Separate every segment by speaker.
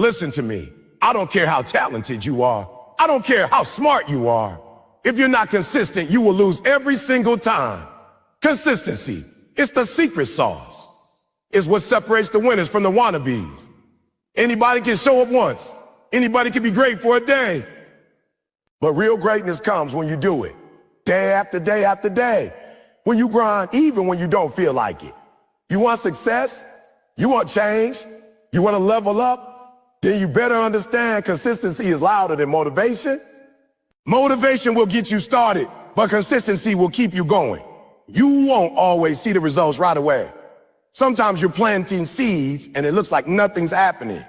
Speaker 1: Listen to me. I don't care how talented you are. I don't care how smart you are. If you're not consistent, you will lose every single time. Consistency. It's the secret sauce. It's what separates the winners from the wannabes. Anybody can show up once. Anybody can be great for a day. But real greatness comes when you do it. Day after day after day. When you grind, even when you don't feel like it. You want success? You want change? You want to level up? Then you better understand consistency is louder than motivation. Motivation will get you started, but consistency will keep you going. You won't always see the results right away. Sometimes you're planting seeds and it looks like nothing's happening.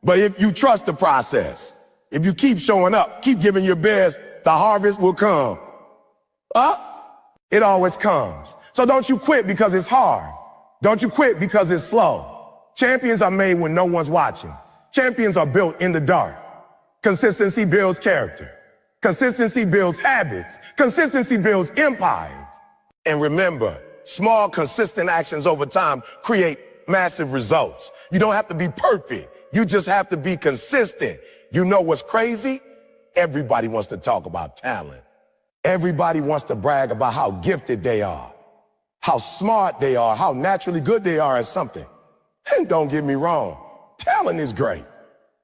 Speaker 1: But if you trust the process, if you keep showing up, keep giving your best, the harvest will come. It always comes. So don't you quit because it's hard. Don't you quit because it's slow. Champions are made when no one's watching. Champions are built in the dark. Consistency builds character. Consistency builds habits. Consistency builds empires. And remember, small, consistent actions over time create massive results. You don't have to be perfect. You just have to be consistent. You know what's crazy? Everybody wants to talk about talent. Everybody wants to brag about how gifted they are, how smart they are, how naturally good they are at something. And don't get me wrong, talent is great.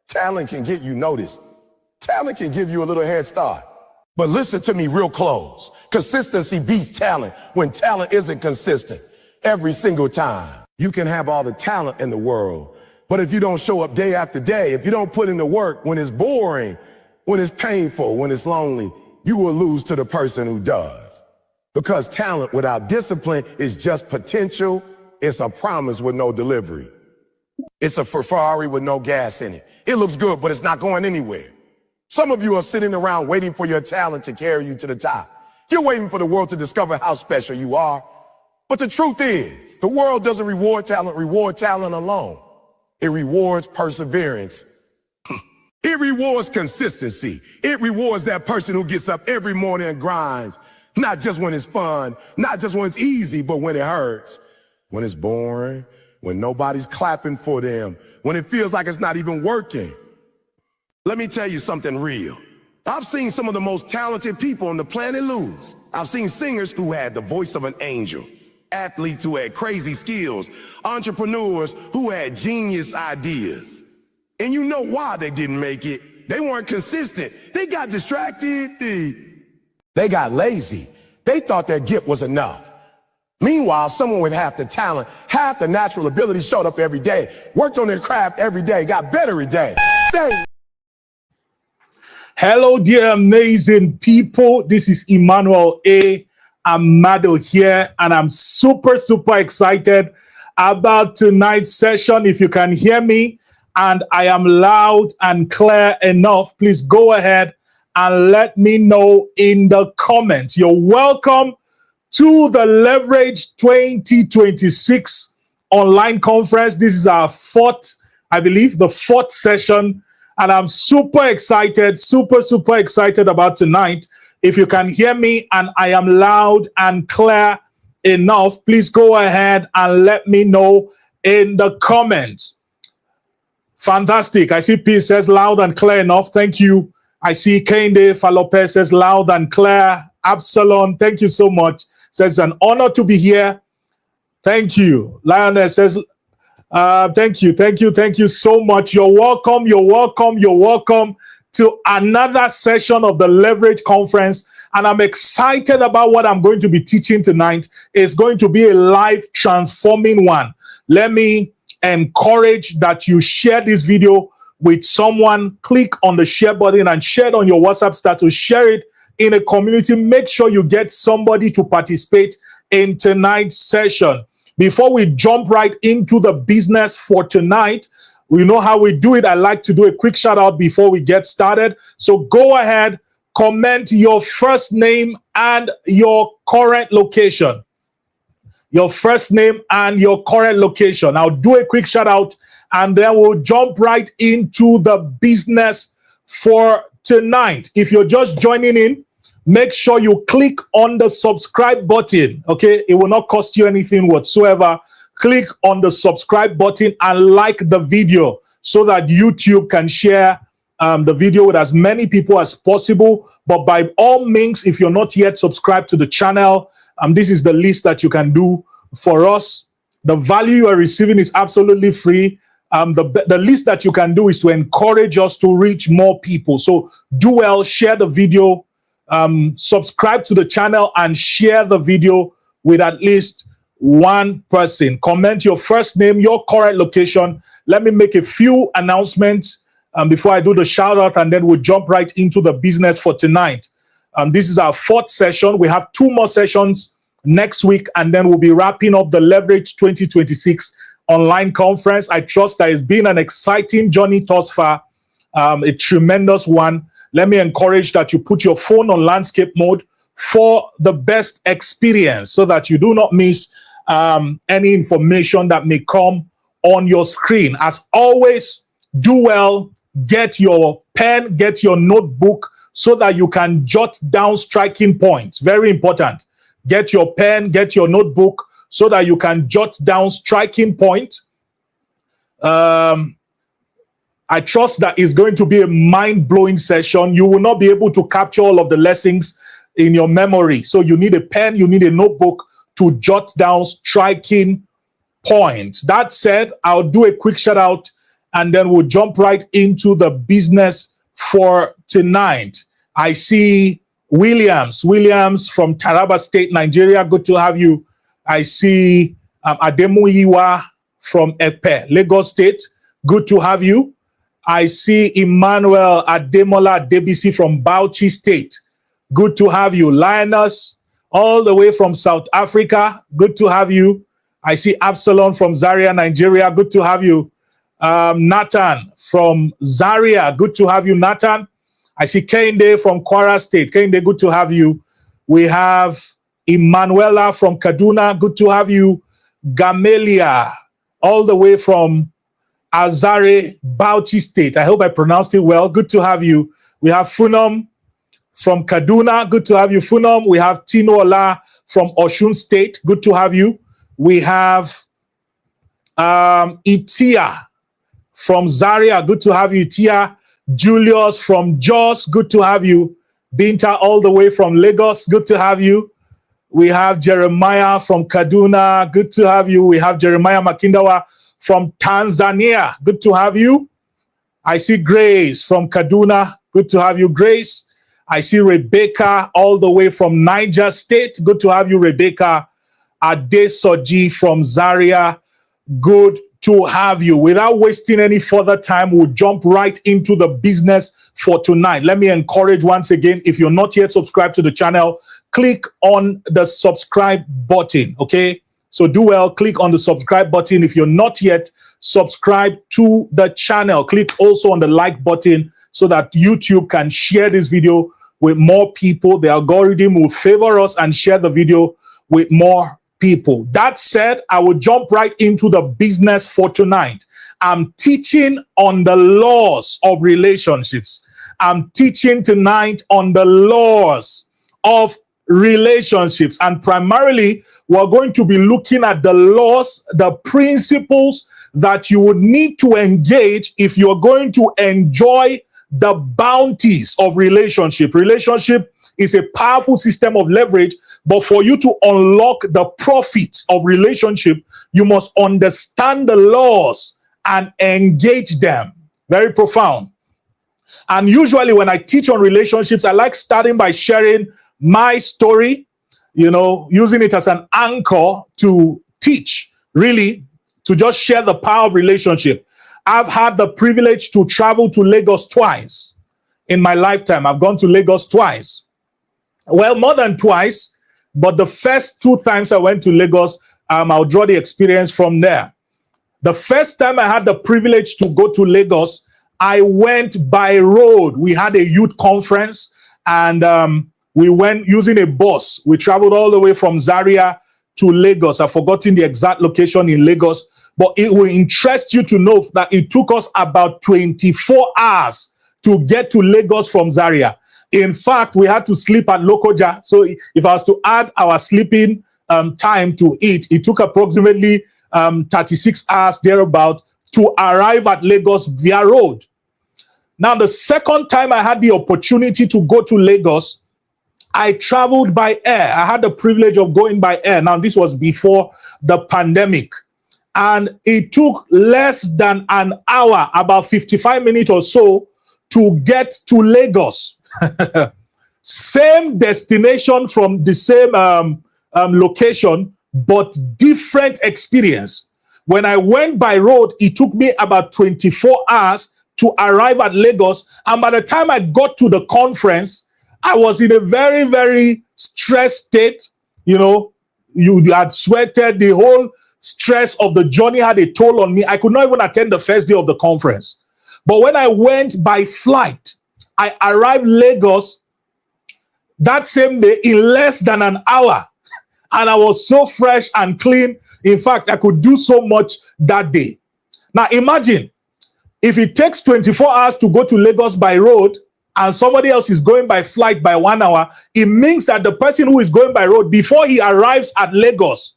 Speaker 1: Talent can get you noticed. Talent can give you a little head start. But listen to me real close. Consistency beats talent when talent isn't consistent every single time. You can have all the talent in the world, but if you don't show up day after day, if you don't put in the work when it's boring, when it's painful, when it's lonely, you will lose to the person who does. Because talent without discipline is just potential. It's a promise with no delivery. It's a Ferrari with no gas in it. It looks good, but it's not going anywhere. Some of you are sitting around waiting for your talent to carry you to the top. You're waiting for the world to discover how special you are. But the truth is, the world doesn't reward talent alone. It rewards perseverance. It rewards consistency. It rewards that person who gets up every morning and grinds, not just when it's fun, not just when it's easy, but when it hurts, when it's boring, when nobody's clapping for them, when it feels like it's not even working. Let me tell you something real. I've seen some of the most talented people on the planet lose. I've seen singers who had the voice of an angel, athletes who had crazy skills, entrepreneurs who had genius ideas. And you know why they didn't make it. They weren't consistent. They got distracted. They got lazy. They thought their gift was enough. Meanwhile, someone with half the talent, half the natural ability showed up every day, worked on their craft every day, got better every day.
Speaker 2: Hello, dear amazing people. This is Emmanuel Ahmadu here, and I'm super excited about tonight's session. If you can hear me and I am loud and clear enough, please go ahead and let me know in the comments. You're welcome to the Leverage 2026 online conference. This is our fourth, I believe, the fourth session. And I'm super excited about tonight. If you can hear me and I am loud and clear enough, please go ahead and let me know in the comments. Fantastic. I see P says loud and clear enough. Thank you. I see Kende Falopez says loud and clear. Absalom, thank you so much. Says an honor to be here. Thank you. Lioness says thank you so much. You're welcome to another session of the Leverage Conference, and I'm excited about what I'm going to be teaching tonight. It's going to be a life transforming one. Let me encourage that you share this video with someone. Click on the share button and share it on your WhatsApp status. Share it in a community. Make sure you get somebody to participate in tonight's session. Before we jump right into the business for tonight, we know how we do it. I like to do a quick shout out before we get started. So go ahead, comment your first name and your current location. Your first name and your current location. I'll do a quick shout out and then we'll jump right into the business for tonight. If you're just joining in, make sure you click on the subscribe button, okay? It will not cost you anything whatsoever. Click on the subscribe button and like the video so that YouTube can share the video with as many people as possible. But by all means, if you're not yet subscribed to the channel, this is the least that you can do for us. The value you are receiving is absolutely free. The least that you can do is to encourage us to reach more people. So do well, share the video, subscribe to the channel, and share the video with at least one person. Comment your first name, your current location. Let me make a few announcements before I do the shout out, and then we'll jump right into the business for tonight. This is our 4th session. We have 2 more sessions next week, and then we'll be wrapping up the Leverage 2026 online conference. I trust that it's been an exciting journey thus far, a tremendous one. Let me encourage that you put your phone on landscape mode for the best experience so that you do not miss any information that may come on your screen. As always, do well, get your pen, get your notebook so that you can jot down striking points. Very important. Get your pen, get your notebook so that you can jot down striking points. I trust that it's going to be a mind-blowing session. You will not be able to capture all of the lessons in your memory. So you need a pen, you need a notebook to jot down striking points. That said, I'll do a quick shout out and then we'll jump right into the business for tonight. I see Williams from Taraba State, Nigeria. Good to have you. I see Ademuyiwa from Epe, Lagos State. Good to have you. I see Emmanuel Ademola Debisi from Bauchi State. Good to have you. Linus, all the way from South Africa. Good to have you. I see Absalom from Zaria, Nigeria. Good to have you. Nathan from Zaria. Good to have you, Nathan. I see Kende from Kwara State. Kende, good to have you. We have Emanuela from Kaduna. Good to have you. Gamelia, all the way from Azare, Bauchi State. I hope I pronounced it well. Good to have you. We have Funam from Kaduna. Good to have you, Funam. We have Tino Ola from Osun State. Good to have you. We have Itia from Zaria. Good to have you, Itia. Julius from Jos. Good to have you. Binta all the way from Lagos. Good to have you. We have Jeremiah from Kaduna. Good to have you. We have Jeremiah Makindawa from Tanzania. Good to have you. I see Grace from Kaduna. Good to have you, Grace. I see Rebecca all the way from Niger State. Good to have you, Rebecca. Adesoji from Zaria. Good to have you. Without wasting any further time, we'll jump right into the business for tonight. Let me encourage once again, if you're not yet subscribed to the channel, click on the subscribe button, okay? So do well, click on the subscribe button. If you're not yet subscribed to the channel, click also on the like button so that YouTube can share this video with more people. The algorithm will favor us and share the video with more people. That said, I will jump right into the business for tonight. I'm teaching on the laws of relationships. I'm teaching tonight on the laws of relationships, and primarily we're going to be looking at the laws, the principles that you would need to engage if you're going to enjoy the bounties of relationship. Relationship is a powerful system of leverage, but for you to unlock the profits of relationship, you must understand the laws and engage them. Very profound. And usually when I teach on relationships, I like starting by sharing my story, you know, using it as an anchor to teach, really, to just share the power of relationship. I've had the privilege to travel to Lagos twice in my lifetime. I've gone to Lagos twice. Well, more than twice, but the first 2 times I went to Lagos, I'll draw the experience from there. The first time I had the privilege to go to Lagos, I went by road. We had a youth conference, and we went using a bus. We traveled all the way from Zaria to Lagos. I've forgotten the exact location in Lagos, but it will interest you to know that it took us about 24 hours to get to Lagos from Zaria. In fact, we had to sleep at Lokoja. So if I was to add our sleeping time to it took approximately 36 hours thereabout to arrive at Lagos via road. Now, the second time I had the opportunity to go to Lagos, I traveled by air. I had the privilege of going by air. Now, this was before the pandemic. And it took less than an hour, about 55 minutes or so, to get to Lagos. Same destination from the same location, but different experience. When I went by road, it took me about 24 hours to arrive at Lagos. And by the time I got to the conference, I was in a very, very stressed state. You know, you had sweated. The whole stress of the journey had a toll on me. I could not even attend the first day of the conference. But when I went by flight, I arrived Lagos that same day in less than an hour. And I was so fresh and clean. In fact, I could do so much that day. Now imagine if it takes 24 hours to go to Lagos by road and somebody else is going by flight by 1 hour, it means that the person who is going by road, before he arrives at Lagos,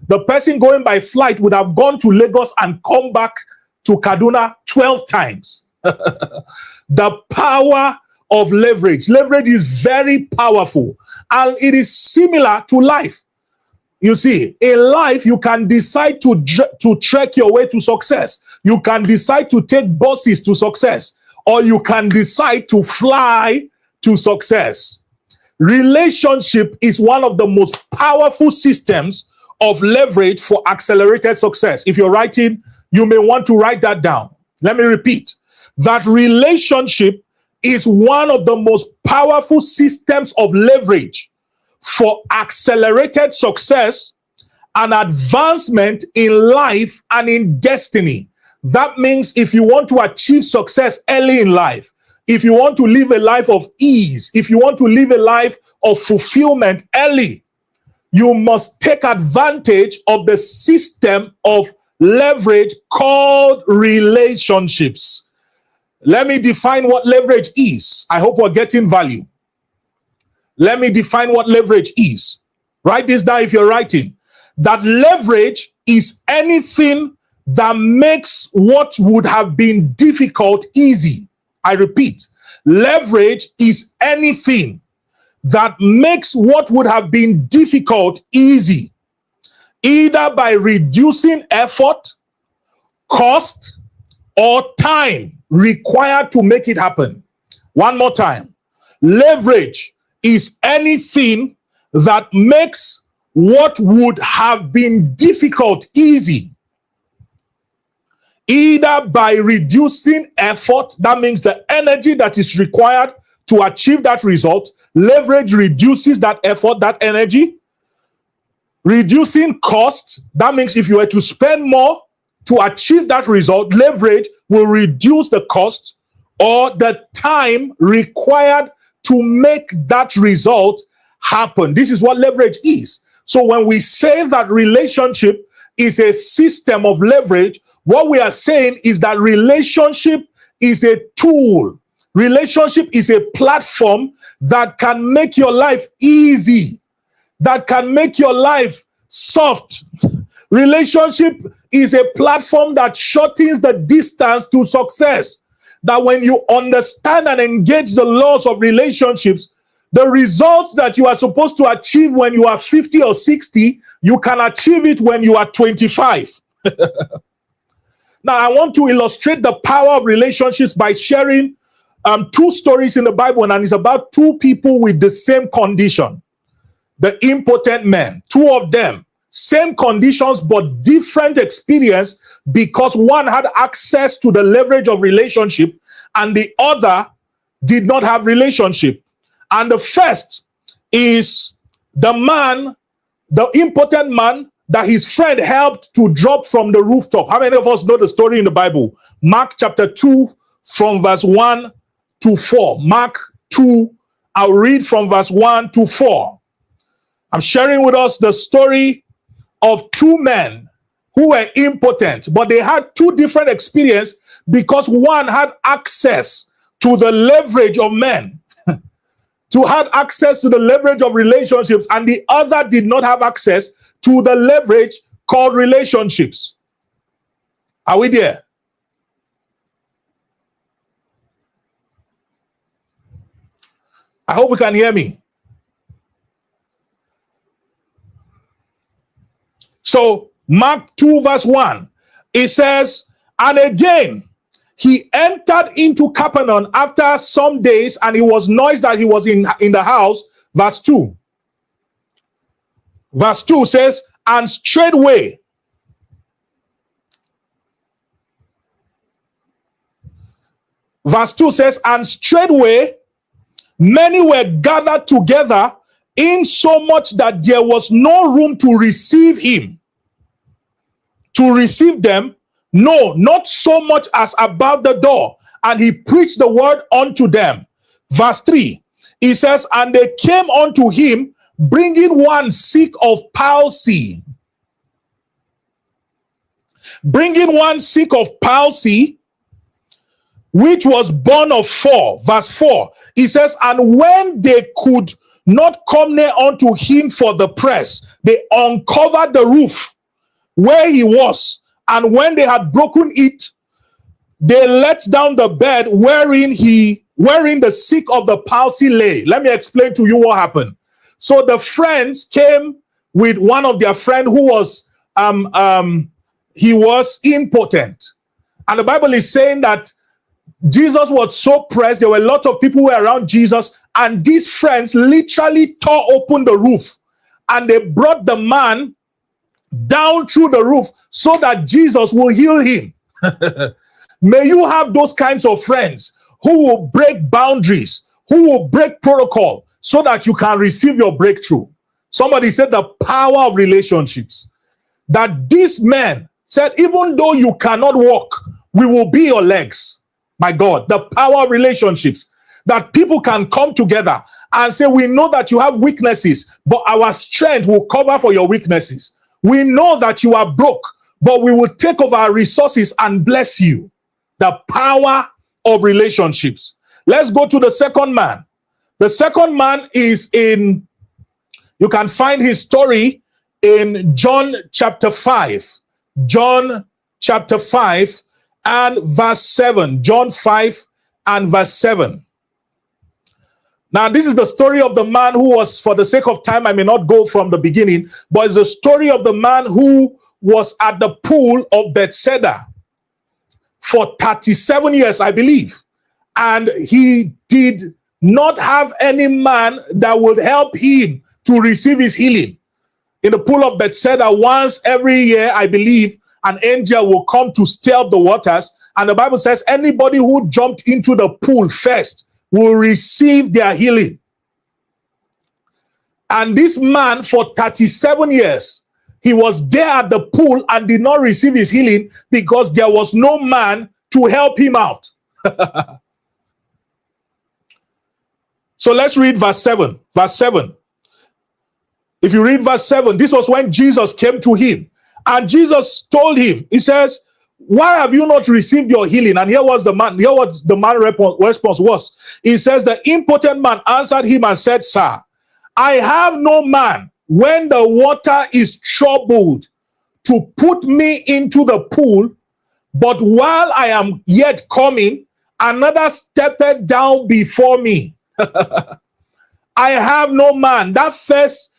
Speaker 2: the person going by flight would have gone to Lagos and come back to Kaduna 12 times. The power of leverage. Leverage is very powerful, and it is similar to life. You see, in life, you can decide to trek your way to success. You can decide to take buses to success, or you can decide to fly to success. Relationship is one of the most powerful systems of leverage for accelerated success. If you're writing, you may want to write that down. Let me repeat. That relationship is one of the most powerful systems of leverage for accelerated success and advancement in life and in destiny. That means if you want to achieve success early in life, if you want to live a life of ease, if you want to live a life of fulfillment early, you must take advantage of the system of leverage called relationships. Let me define what leverage is. I hope we're getting value. Let me define what leverage is. Write this down if you're writing. That leverage is anything that makes what would have been difficult easy. I repeat, leverage is anything that makes what would have been difficult easy, either by reducing effort, cost, or time required to make it happen. One more time. Leverage is anything that makes what would have been difficult easy, either by reducing effort, that means the energy that is required to achieve that result. Leverage reduces that effort, that energy. Reducing cost, that means if you were to spend more to achieve that result, leverage will reduce the cost or the time required to make that result happen. This is what leverage is. So when we say that relationship is a system of leverage, what we are saying is that relationship is a tool. Relationship is a platform that can make your life easy, that can make your life soft. Relationship is a platform that shortens the distance to success. That when you understand and engage the laws of relationships, the results that you are supposed to achieve when you are 50 or 60, you can achieve it when you are 25. Now, I want to illustrate the power of relationships by sharing two stories in the Bible, and it's about two people with the same condition. The impotent men, two of them, same conditions, but different experience, because one had access to the leverage of relationship and the other did not have relationship. And the first is the man, the impotent man that his friend helped to drop from the rooftop. How many of us know the story in the Bible? Mark chapter 2 from verse 1 to 4. Mark 2, I'll read from verse 1 to 4. I'm sharing with us the story of two men who were impotent, but they had two different experiences because one had access to the leverage of men, to have access to the leverage of relationships, and the other did not have access to the leverage called relationships. Are we there? I hope you can hear me. So Mark 2 verse 1, it says, and again, he entered into Capernaum after some days, and it was noised that he was in the house. Verse 2. Verse 2 says, and straightway, verse 2 says, and straightway many were gathered together, in so much that there was no room to receive him. To receive them, no, not so much as about the door. And he preached the word unto them. Verse 3, he says, and they came unto him, bringing one sick of palsy. Bringing one sick of palsy, which was born of 4. Verse 4, he says, and when they could not come near unto him for the press, they uncovered the roof where he was, and when they had broken it, they let down the bed wherein the sick of the palsy lay. Let me explain to you what happened. So the friends came with one of their friends who was he was impotent, and the Bible is saying that Jesus was so pressed. There were a lot of people who were around Jesus, and these friends literally tore open the roof, and they brought the man down through the roof so that Jesus will heal him. May you have those kinds of friends who will break boundaries, who will break protocol so that you can receive your breakthrough. Somebody said the power of relationships. That this man said, even though you cannot walk, we will be your legs. My God, the power of relationships. That people can come together and say, we know that you have weaknesses, but our strength will cover for your weaknesses. We know that you are broke, but we will take of our resources and bless you. The power of relationships. Let's go to the second man. The second man is you can find his story in John chapter 5. John chapter 5 and verse 7. John 5 and verse 7. Now, this is the story of the man who was, for the sake of time, I may not go from the beginning, but it's the story of the man who was at the pool of Bethesda for 37 years, I believe. And he did not have any man that would help him to receive his healing. In the pool of Bethesda, once every year, I believe, an angel will come to stir up the waters. And the Bible says anybody who jumped into the pool first will receive their healing. And this man, for 37 years, he was there at the pool and did not receive his healing because there was no man to help him out. So let's read verse 7. Verse 7. If you read verse 7, this was when Jesus came to him. And Jesus told him, he says, why have you not received your healing? And here was the man, here what the man's response was. He says, the impotent man answered him and said, sir, I have no man when the water is troubled to put me into the pool, but while I am yet coming, another stepped down before me. I have no man. That first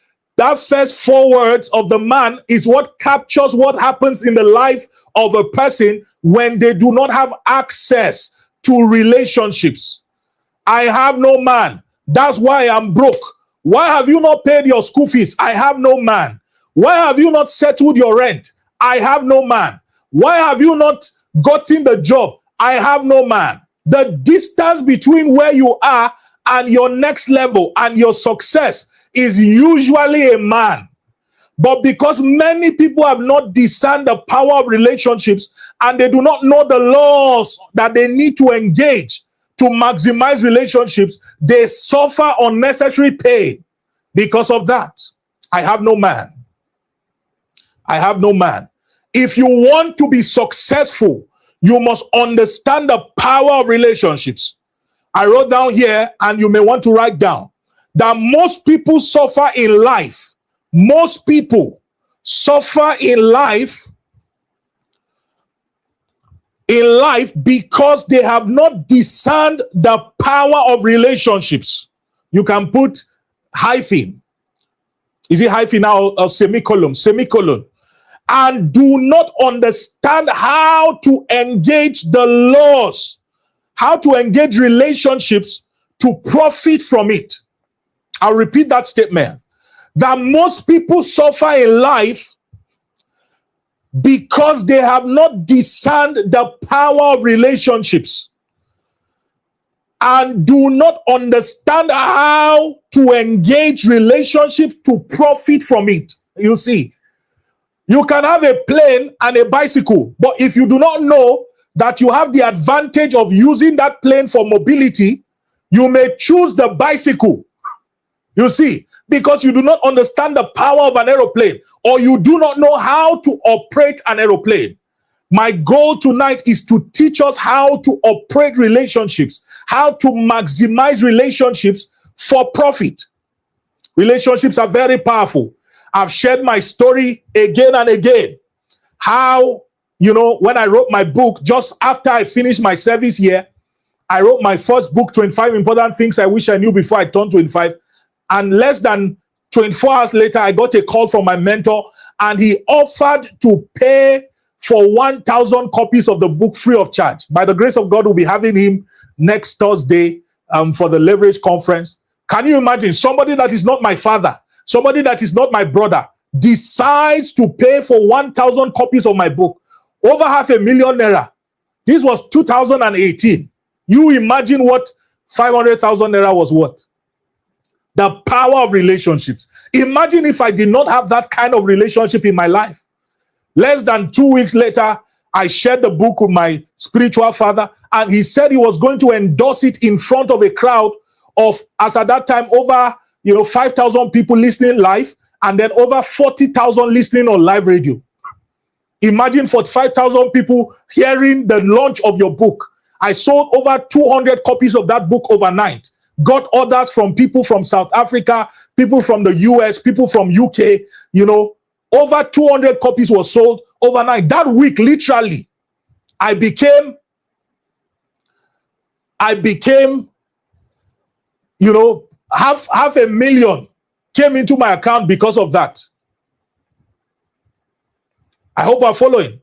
Speaker 2: 4 words of the man is what captures what happens in the life of a person when they do not have access to relationships. I have no man. That's why I'm broke. Why have you not paid your school fees? I have no man. Why have you not settled your rent? I have no man. Why have you not gotten the job? I have no man. The distance between where you are and your next level and your success is usually a man. But because many people have not discerned the power of relationships and they do not know the laws that they need to engage to maximize relationships, they suffer unnecessary pain because of that. I have no man. I have no man. If you want to be successful, you must understand the power of relationships. I wrote down here, and you may want to write down, that most people suffer in life. Most people suffer in life because they have not discerned the power of relationships. You can put hyphen. Is it hyphen now or semicolon? Semicolon. And do not understand how to engage the laws, how to engage relationships to profit from it. I'll repeat that statement. That most people suffer in life because they have not discerned the power of relationships and do not understand how to engage relationships to profit from it. You see, you can have a plane and a bicycle, but if you do not know that you have the advantage of using that plane for mobility, you may choose the bicycle. You see, because you do not understand the power of an aeroplane, or you do not know how to operate an aeroplane. My goal tonight is to teach us how to operate relationships, how to maximize relationships for profit. Relationships are very powerful. I've shared my story again and again. How, when I wrote my book, just after I finished my service year, I wrote my first book, 25 Important Things I Wish I Knew Before I Turned 25. And less than 24 hours later, I got a call from my mentor, and he offered to pay for 1,000 copies of the book free of charge. By the grace of God, we'll be having him next Thursday for the Leverage Conference. Can you imagine somebody that is not my father, somebody that is not my brother, decides to pay for 1,000 copies of my book, over $500,000 This was 2018. You imagine what 500,000 naira was worth. The power of relationships. Imagine if I did not have that kind of relationship in my life. Less than 2 weeks later, I shared the book with my spiritual father, and he said he was going to endorse it in front of a crowd of, as at that time, over 5,000 people listening live, and then over 40,000 listening on live radio. Imagine 45,000 people hearing the launch of your book. I sold over 200 copies of that book overnight. Got orders from people from South Africa, people from the US, people from UK. Over 200 copies were sold overnight. That week, literally, I became, half a million came into my account because of that. I hope I'm following.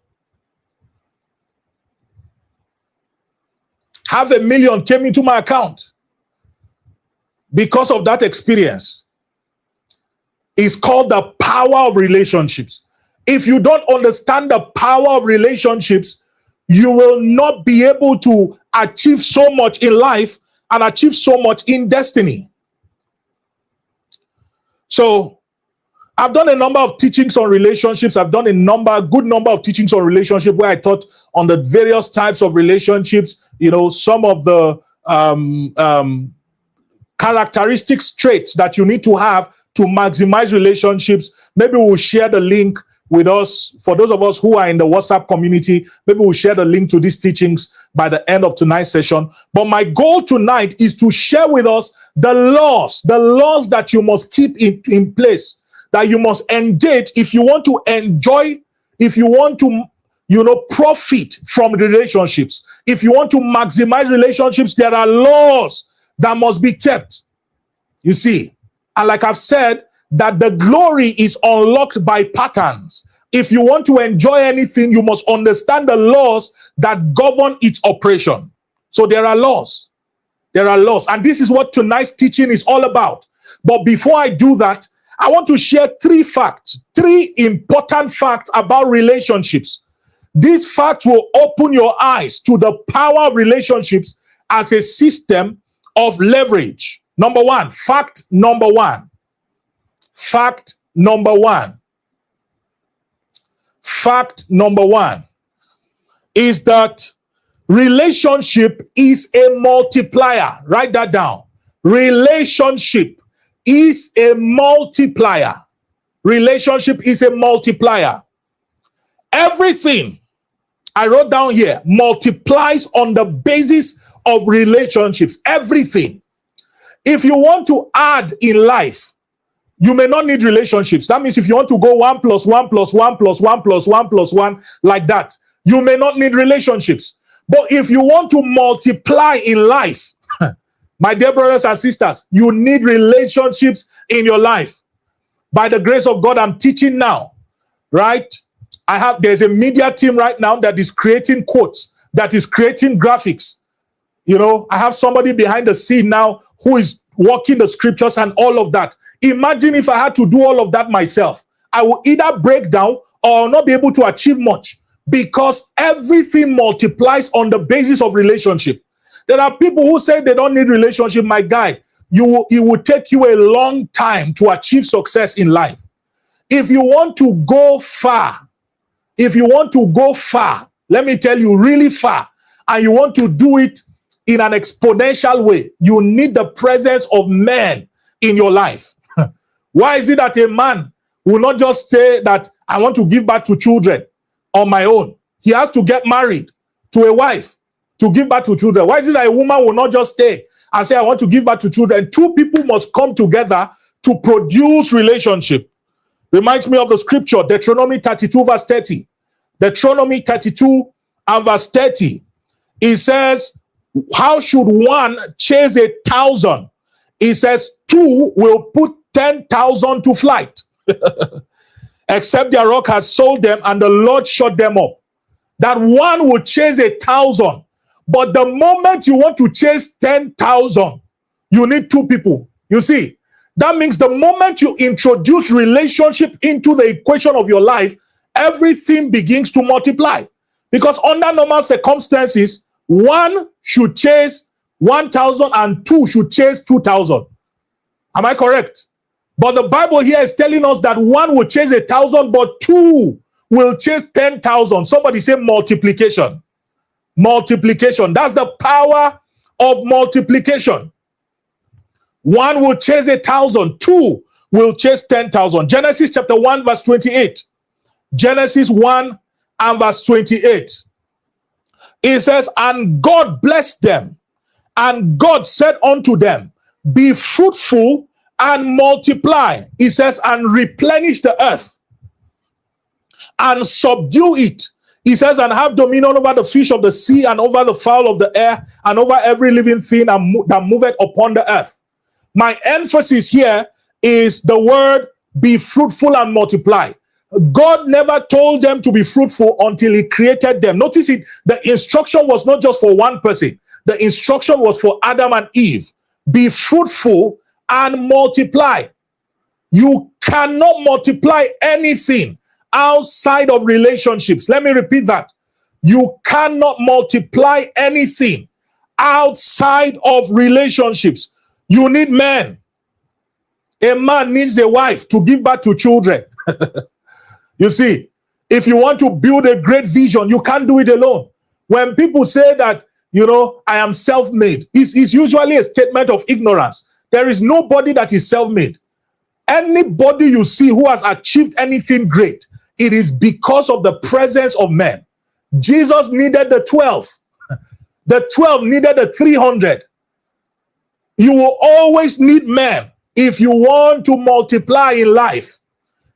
Speaker 2: $500,000 came into my account because of that experience. It's called the power of relationships. If you don't understand the power of relationships, you will not be able to achieve so much in life and achieve so much in destiny. So I've done a number of teachings on relationships. I've done a good number of teachings on relationship where I taught on the various types of relationships, some of the characteristics, traits that you need to have to maximize relationships. Maybe we'll share the link with us. For those of us who are in the WhatsApp community, maybe we'll share the link to these teachings by the end of tonight's session. But my goal tonight is to share with us the laws that you must keep in place, that you must engage if you want to enjoy, if you want to, profit from relationships. If you want to maximize relationships, there are laws that must be kept. You see, and like I've said, that the glory is unlocked by patterns. If you want to enjoy anything, you must understand the laws that govern its operation. So there are laws. There are laws. And this is what tonight's teaching is all about. But before I do that, I want to share three important facts about relationships. These facts will open your eyes to the power of relationships as a system of leverage. Number one, fact number one. Fact number one. Fact number one is that relationship is a multiplier. Write that down. Relationship is a multiplier. Relationship is a multiplier. Everything I wrote down here multiplies on the basis of relationships. Everything. If you want to add in life, you may not need relationships. That means if you want to go 1 + 1 + 1 + 1 + 1 + 1 like that, you may not need relationships. But if you want to multiply in life, My dear brothers and sisters, you need relationships in your life. By the grace of God, I'm teaching now, right? There's a media team right now that is creating quotes, that is creating graphics. You know, I have somebody behind the scene now who is working the scriptures and all of that. Imagine if I had to do all of that myself. I will either break down or not be able to achieve much, because everything multiplies on the basis of relationship. There are people who say they don't need relationship. My guy, it will take you a long time to achieve success in life. If you want to go far, let me tell you, really far, and you want to do it in an exponential way, you need the presence of men in your life. Why is it that a man will not just say that I want to give birth to children on my own? He has to get married to a wife to give birth to children. Why is it that a woman will not just stay and say I want to give birth to children? Two people must come together to produce relationship. Reminds me of the scripture, Deuteronomy 32 verse 30. Deuteronomy 32 and verse 30. It says, how should one chase 1,000? It says, two will put 10,000 to flight. Except their rock has sold them and the Lord shut them up. That one will chase 1,000. But the moment you want to chase 10,000, you need two people. You see, that means the moment you introduce relationship into the equation of your life, everything begins to multiply. Because under normal circumstances, one should chase 1,000 and two should chase 2,000. Am I correct? But the Bible here is telling us that one will chase 1,000, but two will chase 10,000. Somebody say multiplication. Multiplication. That's the power of multiplication. One will chase 1,000, two will chase 10,000. Genesis chapter 1 verse 28. Genesis 1 and verse 28. It says, and God blessed them, and God said unto them, be fruitful and multiply. It says, and replenish the earth and subdue it. He says, and have dominion over the fish of the sea and over the fowl of the air and over every living thing that moveth upon the earth. My emphasis here is the word be fruitful and multiply. God never told them to be fruitful until he created them. Notice it, the instruction was not just for one person. The instruction was for Adam and Eve. Be fruitful and multiply. You cannot multiply anything outside of relationships. Let me repeat that. You cannot multiply anything outside of relationships. You need men. A man needs a wife to give birth to children. You see, if you want to build a great vision, you can't do it alone. When people say that, you know, I am self-made, it's usually a statement of ignorance. There is nobody that is self-made. Anybody you see who has achieved anything great, it is because of the presence of men. Jesus needed the 12. The 12 needed the 300. You will always need men if you want to multiply in life.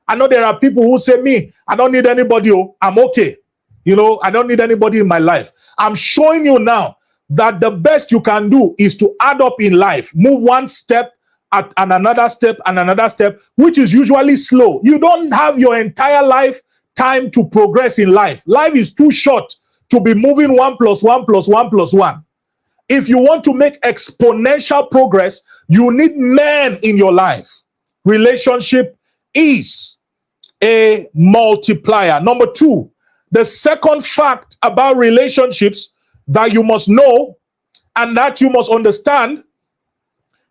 Speaker 2: I know there are people who say, me, I don't need anybody. Oh, I'm okay. You know, I don't need anybody in my life. I'm showing you now that the best you can do is to add up in life. Move one step and another step and another step, which is usually slow. You don't have your entire life time to progress in life. Life is too short to be moving 1 + 1 + 1 + 1. If you want to make exponential progress, you need men in your life. Relationship is a multiplier. Number two, the second fact about relationships that you must know and that you must understand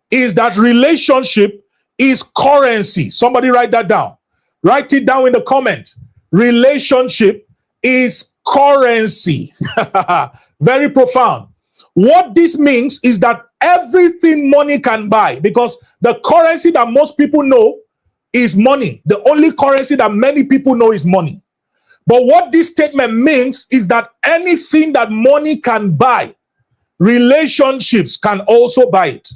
Speaker 2: is that relationship is currency. Somebody write that down. Write it down in the comment. Relationship is currency. Very profound. What this means is that everything money can buy, because the currency that most people know is money. The only currency that many people know is money. But what this statement means is that anything that money can buy, relationships can also buy it.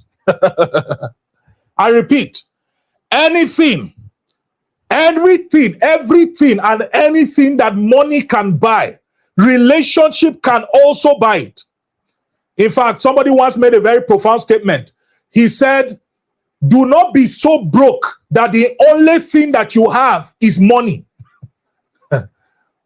Speaker 2: I repeat, everything and anything that money can buy, relationship can also buy it. In fact, somebody once made a very profound statement. He said, do not be so broke that the only thing that you have is money.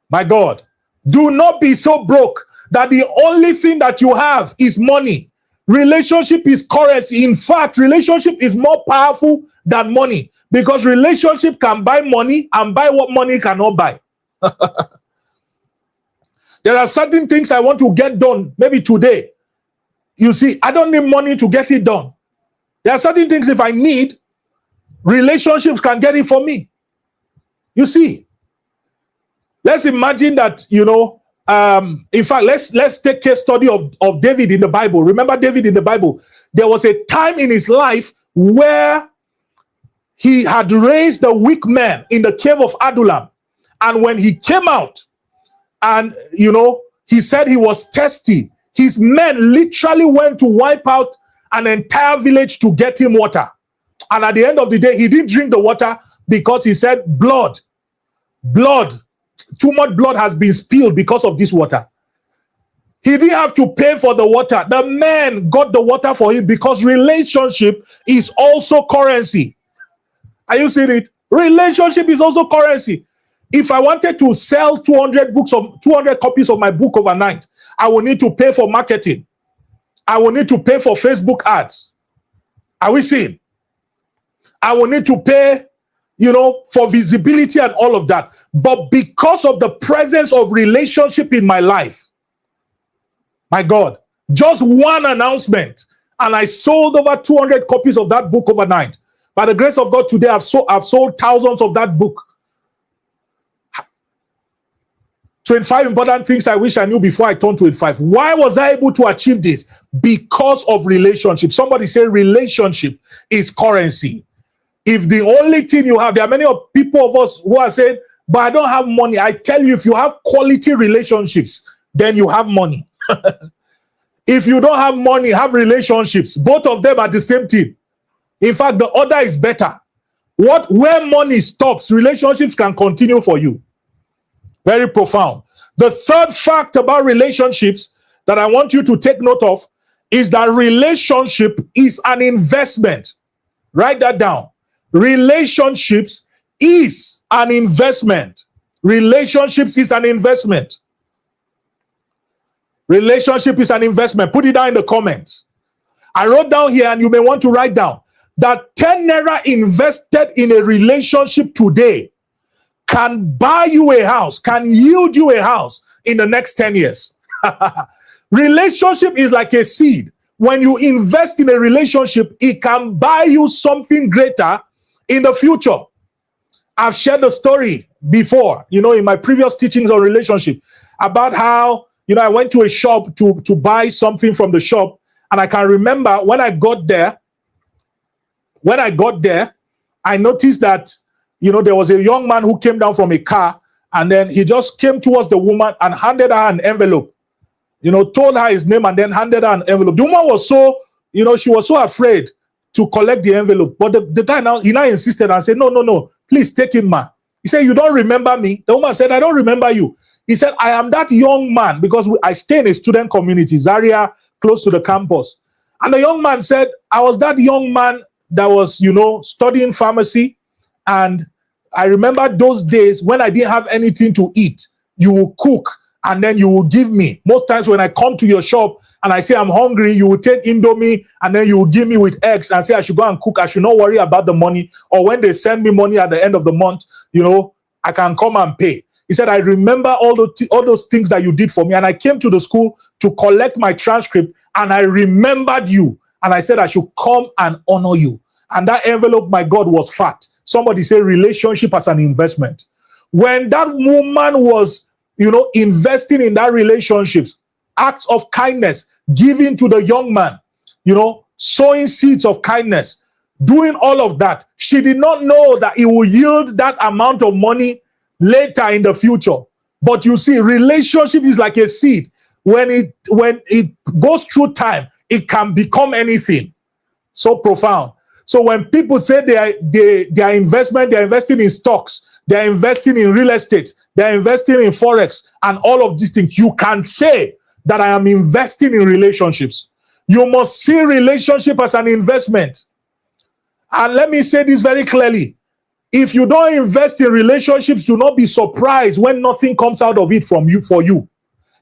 Speaker 2: My God. Do not be so broke that the only thing that you have is money. Relationship is currency. In fact, relationship is more powerful than money, because relationship can buy money and buy what money cannot buy. There are certain things I want to get done, maybe today. You see, I don't need money to get it done. There are certain things, if I need, relationships can get it for me. You see, let's imagine that, in fact, let's take case study of David in the Bible. Remember David in the Bible? There was a time in his life where he had raised a weak man in the cave of Adullam. And when he came out and, he said he was thirsty, his men literally went to wipe out an entire village to get him water. And at the end of the day, he didn't drink the water because he said, blood, too much blood has been spilled because of this water. He didn't have to pay for the water. The man got the water for him, because relationship is also currency. Are you seeing it? Relationship is also currency. If I wanted to sell 200 copies of my book overnight, I will need to pay for marketing. I will need to pay for Facebook ads. Are we seeing? I will need to pay, for visibility and all of that. But because of the presence of relationship in my life, my God, just one announcement, and I sold over 200 copies of that book overnight. By the grace of God, today I've sold thousands of that book. 25 important things I wish I knew before I turned 25. Why was I able to achieve this? Because of relationship. Somebody say relationship is currency. If the only thing you have, there are many people of us who are saying, but I don't have money. I tell you, if you have quality relationships, then you have money. If you don't have money, have relationships. Both of them are the same thing. In fact, the order is better. Where money stops, relationships can continue for you. Very profound. The third fact about relationships that I want you to take note of is that relationship is an investment. Write that down. Relationships is an investment. Relationships is an investment. Relationship is an investment. Put it down in the comments. I wrote down here, and you may want to write down, that 10 naira invested in a relationship today can buy you a house, can yield you a house in the next 10 years. Relationship is like a seed. When you invest in a relationship, it can buy you something greater in the future. I've shared the story before, in my previous teachings on relationship, about how, I went to a shop to buy something from the shop. And I can remember when I got there, I noticed that, there was a young man who came down from a car, and then he just came towards the woman and handed her an envelope, told her his name and then handed her an envelope. The woman was so, she was so afraid to collect the envelope. But the guy now insisted and said, no, please take it, man. He said, you don't remember me? The woman said, I don't remember you. He said, I am that young man, because I stay in a student community, Zaria, close to the campus. And the young man said, I was that young man that was, studying pharmacy. And I remember those days when I didn't have anything to eat. You will cook and then you will give me. Most times when I come to your shop and I say I'm hungry, you will take Indomie and then you will give me with eggs and say I should go and cook. I should not worry about the money. Or when they send me money at the end of the month, I can come and pay. He said, I remember all those things that you did for me. And I came to the school to collect my transcript, and I remembered you. And I said I should come and honor you. And that envelope, my God, was fat. Somebody say relationship as an investment. When that woman was, investing in that relationships, acts of kindness, giving to the young man, sowing seeds of kindness, doing all of that, she did not know that it will yield that amount of money later in the future. But you see, relationship is like a seed. When it goes through time, it can become anything. So profound. So when people say their investment, they're investing in stocks, they're investing in real estate, they're investing in forex and all of these things, you can say that I am investing in relationships. You must see relationship as an investment. And let me say this very clearly. If you don't invest in relationships, do not be surprised when nothing comes out of it from you for you.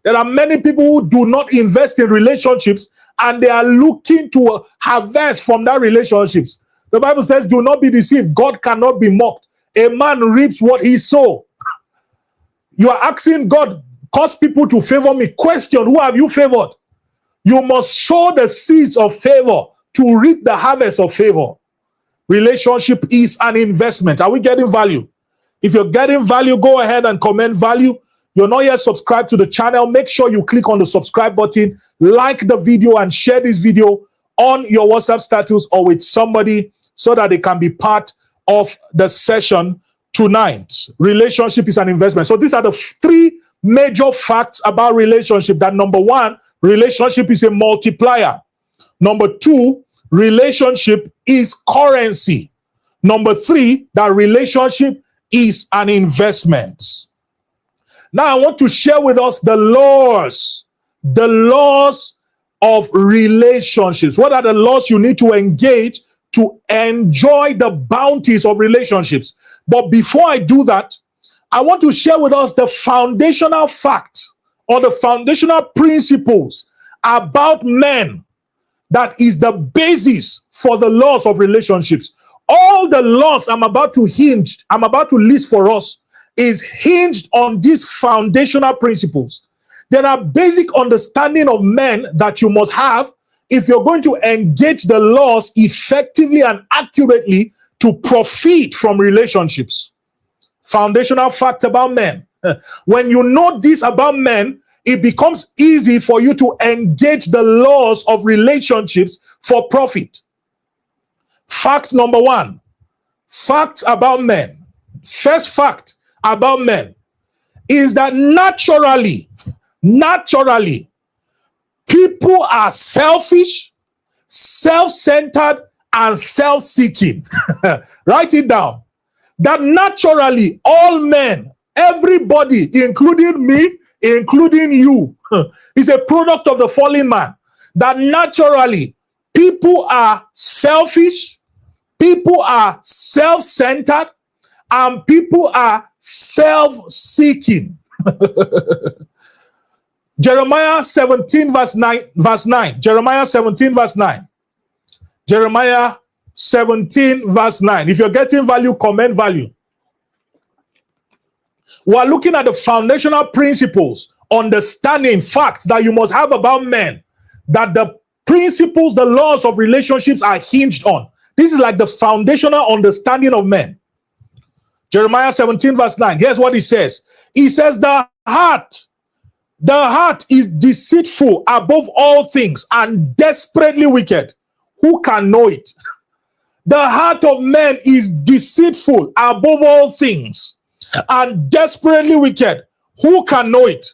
Speaker 2: There are many people who do not invest in relationships and they are looking to harvest from that relationships. The Bible says, do not be deceived. God cannot be mocked. A man reaps what he sows. You are asking God, cause people to favor me. Question, who have you favored? You must sow the seeds of favor to reap the harvest of favor. Relationship is an investment. Are we getting value? If you're getting value, go ahead and comment value. You're not yet subscribed to the channel, make sure you click on the subscribe button, like the video, and share this video on your WhatsApp status or with somebody so that they can be part of the session tonight. Relationship is an investment. So these are the three major facts about relationship. That number one, relationship is a multiplier. Number two, relationship is currency. Number three, that relationship is an investment. Now I want to share with us the laws of relationships. What are the laws you need to engage to enjoy the bounties of relationships? But before I do that, I want to share with us the foundational fact or the foundational principles about men that is the basis for the laws of relationships. All the laws I'm about to list for us is hinged on these foundational principles. There are basic understanding of men that you must have if you're going to engage the laws effectively and accurately to profit from relationships. Foundational fact about men. When you know this about men, it becomes easy for you to engage the laws of relationships for profit. Fact number one. Facts about men. First fact about men is that naturally, people are selfish, self-centered, and self-seeking. Write it down. That naturally, all men, everybody, including me, including you, is a product of the fallen man. That naturally, people are selfish, people are self-centered, and people are self-seeking. Jeremiah 17 verse 9. Jeremiah 17 verse 9. Jeremiah 17 verse 9. If you're getting value, comment value. We are looking at the foundational principles, understanding facts that you must have about men, that the principles, the laws of relationships are hinged on. This is like the foundational understanding of men. Jeremiah 17 verse 9. Here's what he says. He says, the heart is deceitful above all things and desperately wicked. Who can know it? The heart of man is deceitful above all things and desperately wicked. Who can know it?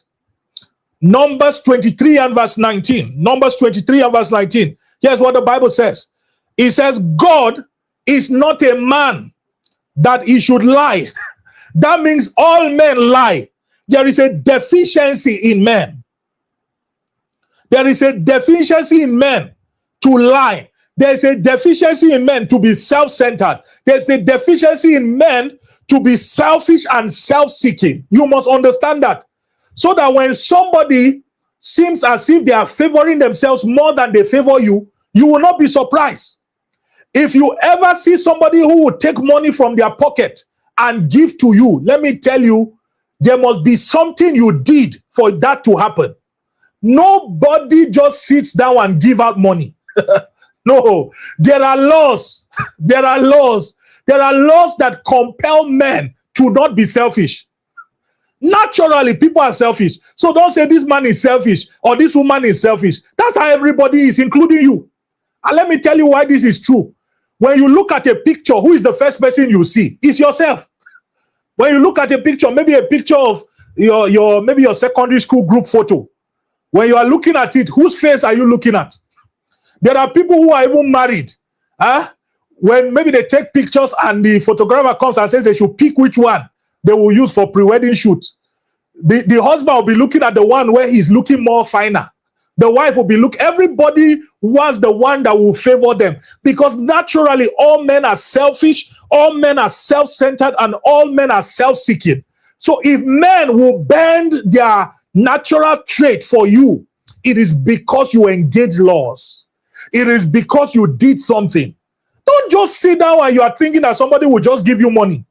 Speaker 2: Numbers 23 and verse 19. Numbers 23 and verse 19. Here's what the Bible says. It says, God is not a man that he should lie. That means all men lie. There is a deficiency in men. There is a deficiency in men to lie. There is a deficiency in men to be self-centered. There's a deficiency in men to be selfish and self-seeking. You must understand that. So that when somebody seems as if they are favoring themselves more than they favor you, you will not be surprised. If you ever see somebody who will take money from their pocket and give to you, let me tell you, there must be something you did for that to happen. Nobody just sits down and give out money. No, there are laws. There are laws. There are laws that compel men to not be selfish. Naturally, people are selfish. So don't say this man is selfish or this woman is selfish. That's how everybody is, including you. And let me tell you why this is true. When you look at a picture, who is the first person you see? It's yourself. When you look at a picture, maybe a picture of your secondary school group photo. When you are looking at it, whose face are you looking at? There are people who are even married. When maybe they take pictures and the photographer comes and says they should pick which one they will use for pre-wedding shoot. The husband will be looking at the one where he's looking more finer. The wife will be everybody wants the one that will favor them, because naturally all men are selfish, all men are self-centered, and all men are self-seeking. So if men will bend their natural trait for you, it is because you engage laws. It is because you did something. Don't just sit down and you are thinking that somebody will just give you money.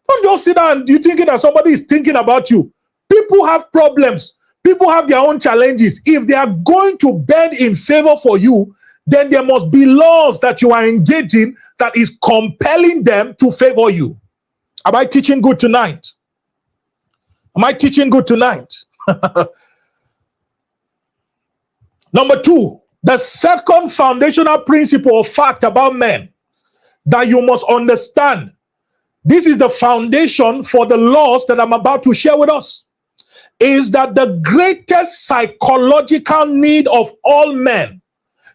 Speaker 2: Don't just sit down and you're thinking that somebody is thinking about you. People have problems. People have their own challenges. If they are going to bend in favor for you, then there must be laws that you are engaging that is compelling them to favor you. Am I teaching good tonight? Am I teaching good tonight? Number two, the second foundational principle or fact about men that you must understand. This is the foundation for the laws that I'm about to share with us. Is that the greatest psychological need of all men,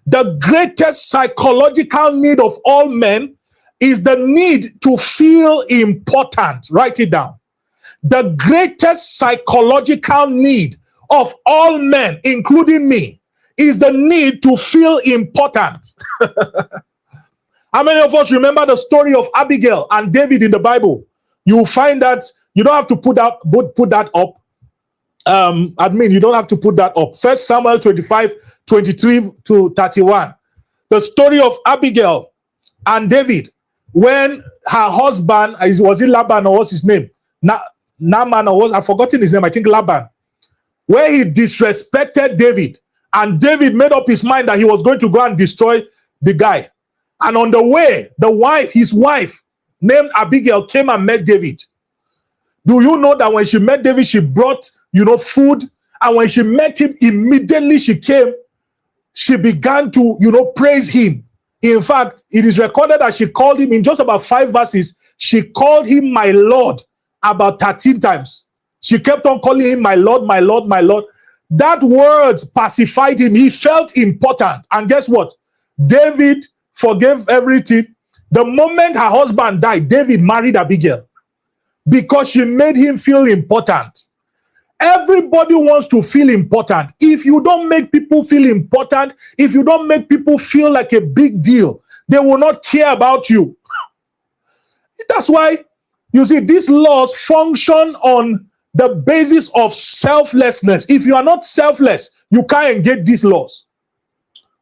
Speaker 2: the greatest psychological need of all men is the need to feel important. Write it down. The greatest psychological need of all men, including me, is the need to feel important. How many of us remember the story of Abigail and David in the Bible? You'll find that you don't have to put that up. Admin, you don't have to put that up. 1 Samuel 25, 23 to 31. The story of Abigail and David, when her husband, was it Laban or what's his name? Naaman, or I've forgotten his name, I think Laban, where he disrespected David. And David made up his mind that he was going to go and destroy the guy. And on the way, his wife, named Abigail, came and met David. Do you know that when she met David, she brought food, and when she met him, immediately she began to, praise him. In fact, it is recorded that she called him in just about 5 verses. She called him my Lord about 13 times. She kept on calling him my Lord, my Lord, my Lord. That words pacified him. He felt important. And guess what? David forgave everything. The moment her husband died, David married Abigail because she made him feel important. Everybody wants to feel important. If you don't make people feel important, if you don't make people feel like a big deal, they will not care about you. That's why, you see, these laws function on the basis of selflessness. If you are not selfless, you can't engage these laws.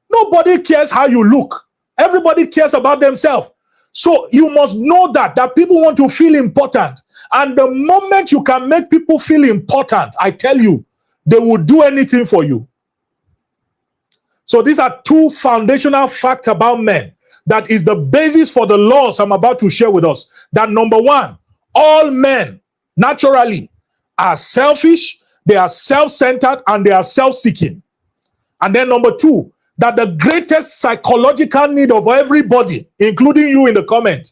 Speaker 2: Nobody cares how you look. Everybody cares about themselves. So you must know that people want to feel important. And the moment you can make people feel important, I tell you, they will do anything for you. So these are two foundational facts about men. That is the basis for the laws I'm about to share with us. That number one, all men naturally are selfish, they are self-centered, and they are self-seeking. And then number two, that the greatest psychological need of everybody, including you in the comment,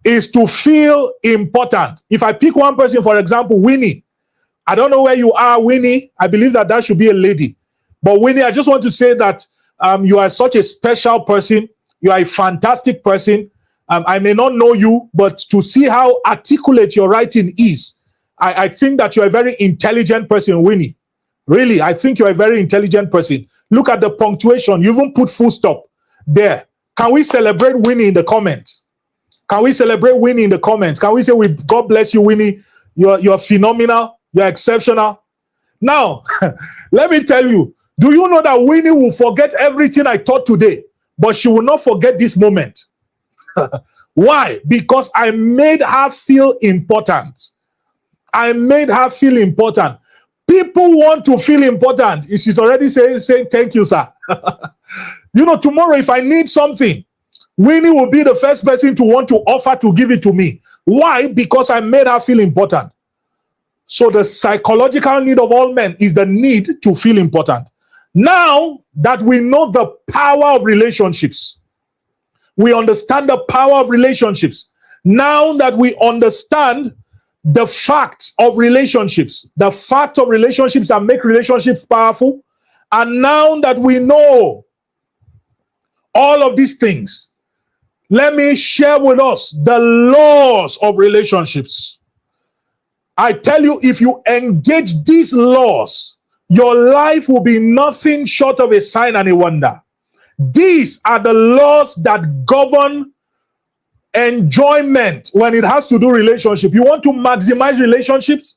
Speaker 2: is to feel important. If I pick one person, for example, Winnie. I don't know where you are, Winnie. I believe that should be a lady. But Winnie, I just want to say that you are such a special person. You are a fantastic person. I may not know you, but to see how articulate your writing is, I think that you're a very intelligent person, Winnie. Really, I think you're a very intelligent person. Look at the punctuation. You even put full stop there. Can we celebrate Winnie in the comments? Can we celebrate Winnie in the comments? Can we say, God bless you, Winnie. You're phenomenal. You're exceptional. Now, let me tell you, do you know that Winnie will forget everything I taught today, but she will not forget this moment? Why? Because I made her feel important. I made her feel important. People want to feel important. She's already saying thank you, sir. Tomorrow if I need something, Winnie will be the first person to want to offer to give it to me. Why? Because I made her feel important. So the psychological need of all men is the need to feel important. Now that we know the power of relationships, we understand the power of relationships. Now that we understand the facts of relationships, the facts of relationships that make relationships powerful, and now that we know all of these things, let me share with us the laws of relationships. I tell you, if you engage these laws, your life will be nothing short of a sign and a wonder. These are the laws that govern enjoyment when it has to do relationship. You want to maximize relationships?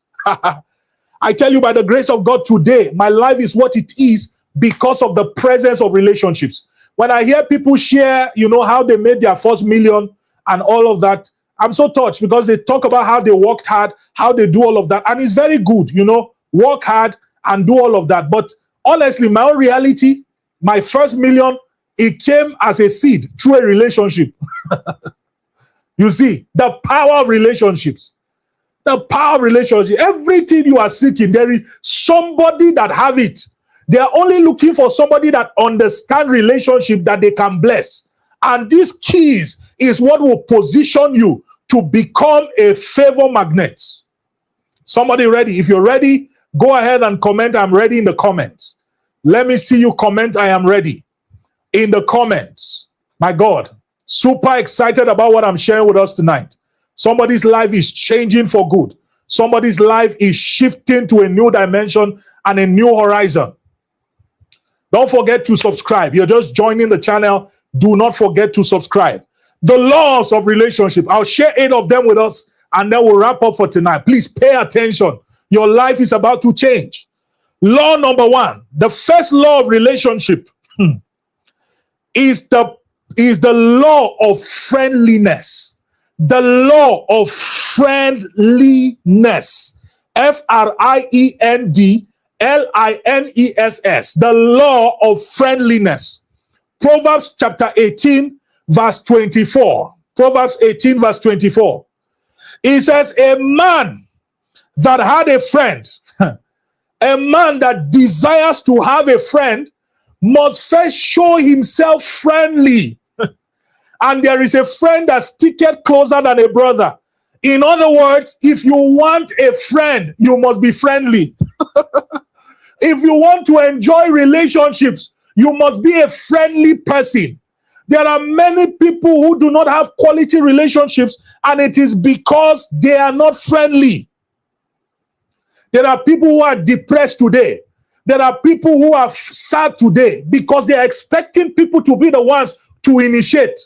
Speaker 2: I tell you, by the grace of God today, my life is what it is because of the presence of relationships. When I hear people share, how they made their first million and all of that, I'm so touched because they talk about how they worked hard, how they do all of that. And it's very good, work hard and do all of that. But honestly, my own reality, my first million, it came as a seed through a relationship. You see, the power of relationships. The power of relationship. Everything you are seeking, there is somebody that have it. They are only looking for somebody that understands relationship that they can bless. And these keys is what will position you to become a favor magnet. Somebody ready? If you're ready, go ahead and comment, I'm ready in the comments. Let me see you comment, I am ready. In the comments. My God, super excited about what I'm sharing with us tonight. Somebody's life is changing for good. Somebody's life is shifting to a new dimension and a new horizon. Don't forget to subscribe. You're just joining the channel. Do not forget to subscribe. The laws of relationship. I'll share 8 of them with us and then we'll wrap up for tonight. Please pay attention. Your life is about to change. Law number 1. The first law of relationship is the law of friendliness. The law of friendliness. Friendliness. The law of friendliness. Proverbs chapter 18, verse 24. Proverbs 18, verse 24. It says, a man that had a friend, a man that desires to have a friend, must first show himself friendly. And there is a friend that sticketh closer than a brother. In other words, if you want a friend, you must be friendly. If you want to enjoy relationships, you must be a friendly person. There are many people who do not have quality relationships, and it is because they are not friendly. There are people who are depressed today. There are people who are sad today because they are expecting people to be the ones to initiate.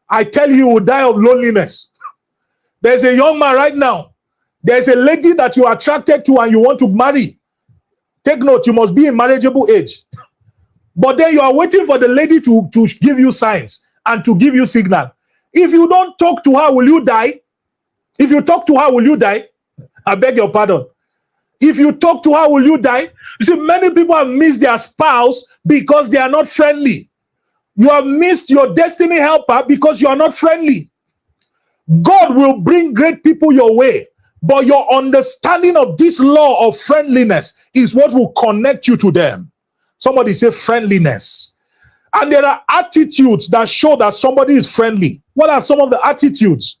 Speaker 2: I tell you, you will die of loneliness. There's a young man right now. There's a lady that you are attracted to and you want to marry. Take note, you must be in marriageable age. But then you are waiting for the lady to give you signs and to give you signal. If you don't talk to her, will you die? If you talk to her, will you die? I beg your pardon. If you talk to her, will you die? You see, many people have missed their spouse because they are not friendly. You have missed your destiny helper because you are not friendly. God will bring great people your way, but your understanding of this law of friendliness is what will connect you to them. Somebody say friendliness. And there are attitudes that show that somebody is friendly. What are some of the attitudes?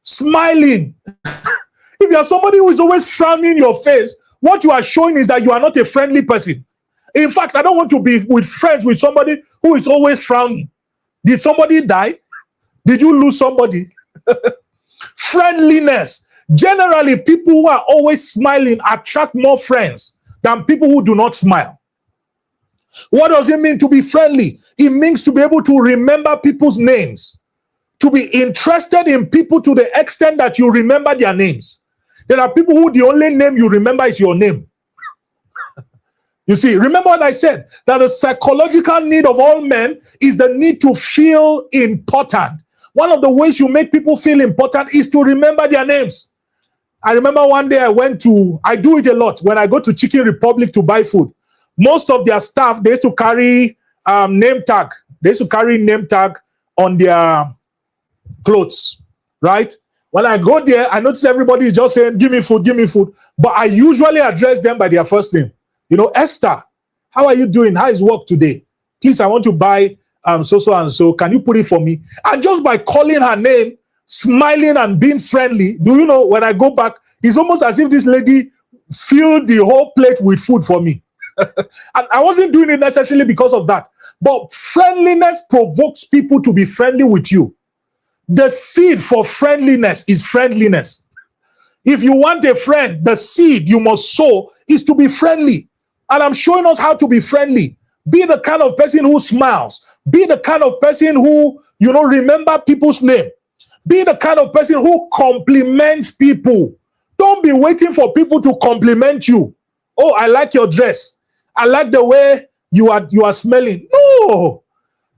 Speaker 2: Smiling. If you are somebody who is always frowning in your face, what you are showing is that you are not a friendly person. In fact, I don't want to be with friends with somebody who is always frowning. Did somebody die? Did you lose somebody? Friendliness. Generally, people who are always smiling attract more friends than people who do not smile. What does it mean to be friendly? It means to be able to remember people's names, to be interested in people to the extent that you remember their names. There are people who the only name you remember is your name. You see, remember what I said, that the psychological need of all men is the need to feel important. One of the ways you make people feel important is to remember their names. I remember one day I do it a lot when I go to Chicken Republic to buy food. Most of their staff, they used to carry name tag. They used to carry name tag on their clothes, right? When I go there, I notice everybody is just saying, give me food, give me food. But I usually address them by their first name. Esther, how are you doing? How is work today? Please, I want to buy so and so. Can you put it for me? And just by calling her name, smiling and being friendly, do you know, when I go back, it's almost as if this lady filled the whole plate with food for me. And I wasn't doing it necessarily because of that. But friendliness provokes people to be friendly with you. The seed for friendliness is friendliness. If you want a friend, the seed you must sow is to be friendly. And I'm showing us how to be friendly. Be the kind of person who smiles. Be the kind of person who, remember people's name. Be the kind of person who compliments people. Don't be waiting for people to compliment you. Oh, I like your dress. I like the way you are smelling.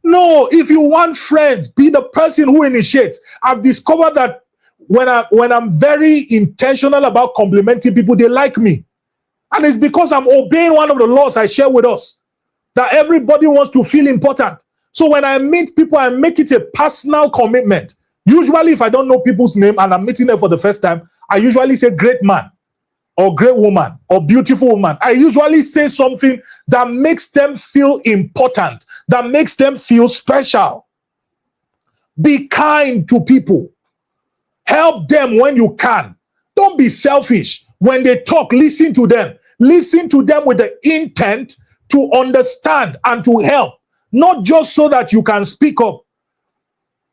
Speaker 2: No. If you want friends, be the person who initiates. I've discovered that when I'm very intentional about complimenting people, they like me. And it's because I'm obeying one of the laws I share with us, that everybody wants to feel important. So when I meet people, I make it a personal commitment. Usually, if I don't know people's name and I'm meeting them for the first time, I usually say great man or great woman or beautiful woman. I usually say something that makes them feel important, that makes them feel special. Be kind to people. Help them when you can. Don't be selfish. When they talk, listen to them. Listen to them with the intent to understand and to help, not just so that you can speak up.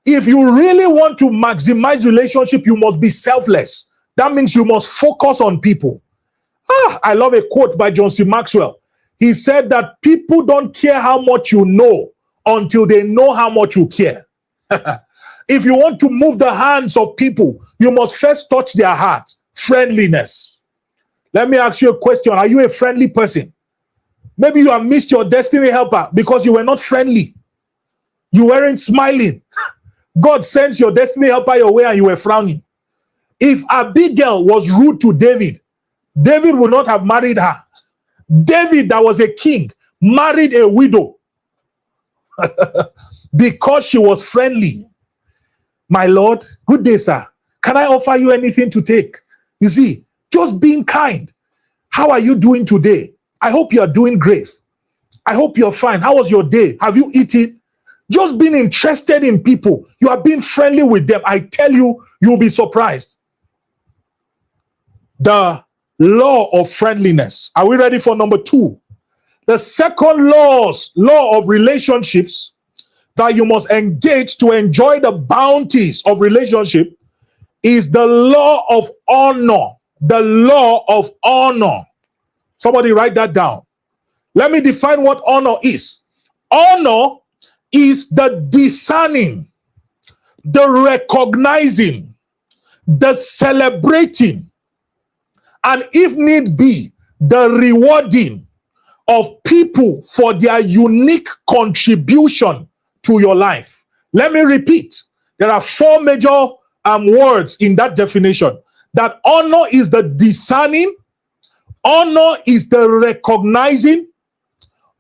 Speaker 2: If you really want to maximize relationship, you must be selfless. That means you must focus on people. I love a quote by John C. Maxwell. He said that people don't care how much you know until they know how much you care. If you want to move the hands of people, you must first touch their hearts. Friendliness. Let me ask you a question. Are you a friendly person? Maybe you have missed your destiny helper because you were not friendly. You weren't smiling. God sends your destiny helper your way and you were frowning. If Abigail was rude to David, David would not have married her. David, that was a king, married a widow because she was friendly. My Lord, good day, sir. Can I offer you anything to take? You see, just being kind. How are you doing today? I hope you are doing great. I hope you're fine. How was your day? Have you eaten? Just being interested in people. You are being friendly with them. I tell you, you'll be surprised. The law of friendliness. Are we ready for number 2? The second law of relationships that you must engage to enjoy the bounties of relationship is the law of honor. The law of honor. Somebody write that down. Let me define what honor is. Honor is the discerning, the recognizing, the celebrating, and if need be, the rewarding of people for their unique contribution to your life. Let me repeat. There are 4 major words in that definition. That honor is the discerning, honor is the recognizing,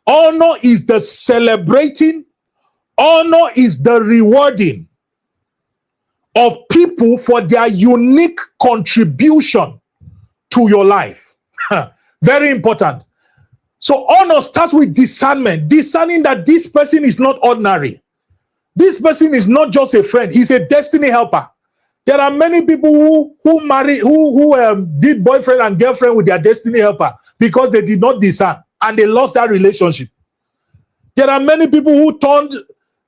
Speaker 2: honor is the celebrating, honor is the rewarding of people for their unique contribution to your life. Very important. So honor starts with discernment, discerning that this person is not ordinary. This person is not just a friend, he's a destiny helper. There are many people who did boyfriend and girlfriend with their destiny helper because they did not discern and they lost that relationship. There are many people who turned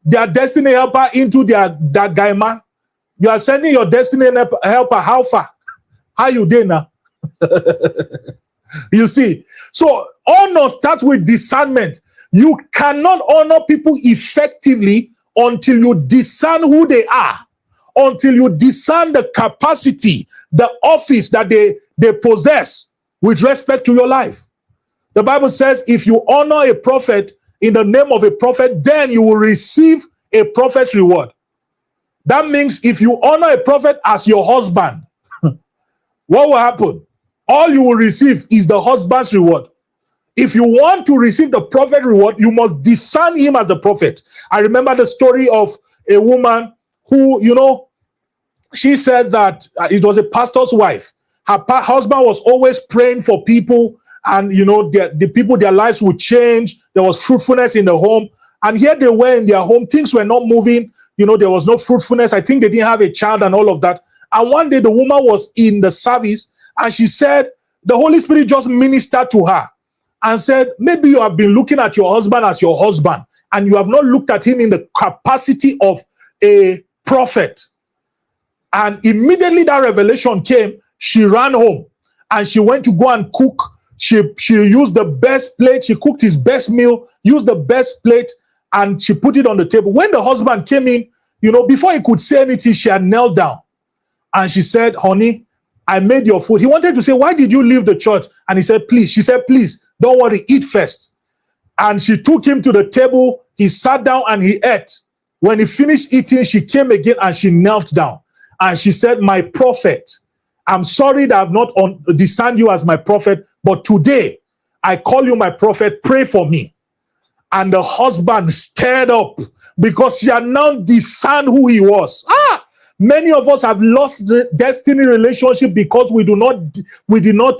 Speaker 2: their destiny helper into that guy man. You are sending your destiny helper how far? How you doing now? You see, so honor starts with discernment. You cannot honor people effectively until you discern who they are, until you discern the capacity, the office that they possess with respect to your life. The Bible says if you honor a prophet in the name of a prophet, then you will receive a prophet's reward. That means if you honor a prophet as your husband, what will happen? All you will receive is the husband's reward. If you want to receive the prophet reward, you must discern him as the prophet. I remember the story of a woman who, she said that it was a pastor's wife. Her husband was always praying for people, and the people, their lives would change. There was fruitfulness in the home, and here they were in their home. Things were not moving. There was no fruitfulness. I think they didn't have a child and all of that. And one day the woman was in the service, and she said the Holy Spirit just ministered to her and said, maybe you have been looking at your husband as your husband, and you have not looked at him in the capacity of a prophet. And immediately that revelation came, She ran home and she went to go and cook. She used the best plate. She cooked his best meal, used the best plate, and she put it on the table. When the husband came in, before he could say anything, she had knelt down. And she said, honey, I made your food. He wanted to say, why did you leave the church? And he said, please. She said, please, don't worry, eat first. And she took him to the table. He sat down and he ate. When he finished eating, she came again and she knelt down. And she said, my prophet, I'm sorry that I've not discerned you as my prophet, but today I call you my prophet. Pray for me. And the husband stirred up because she had now discerned who he was. Many of us have lost the destiny relationship because we did not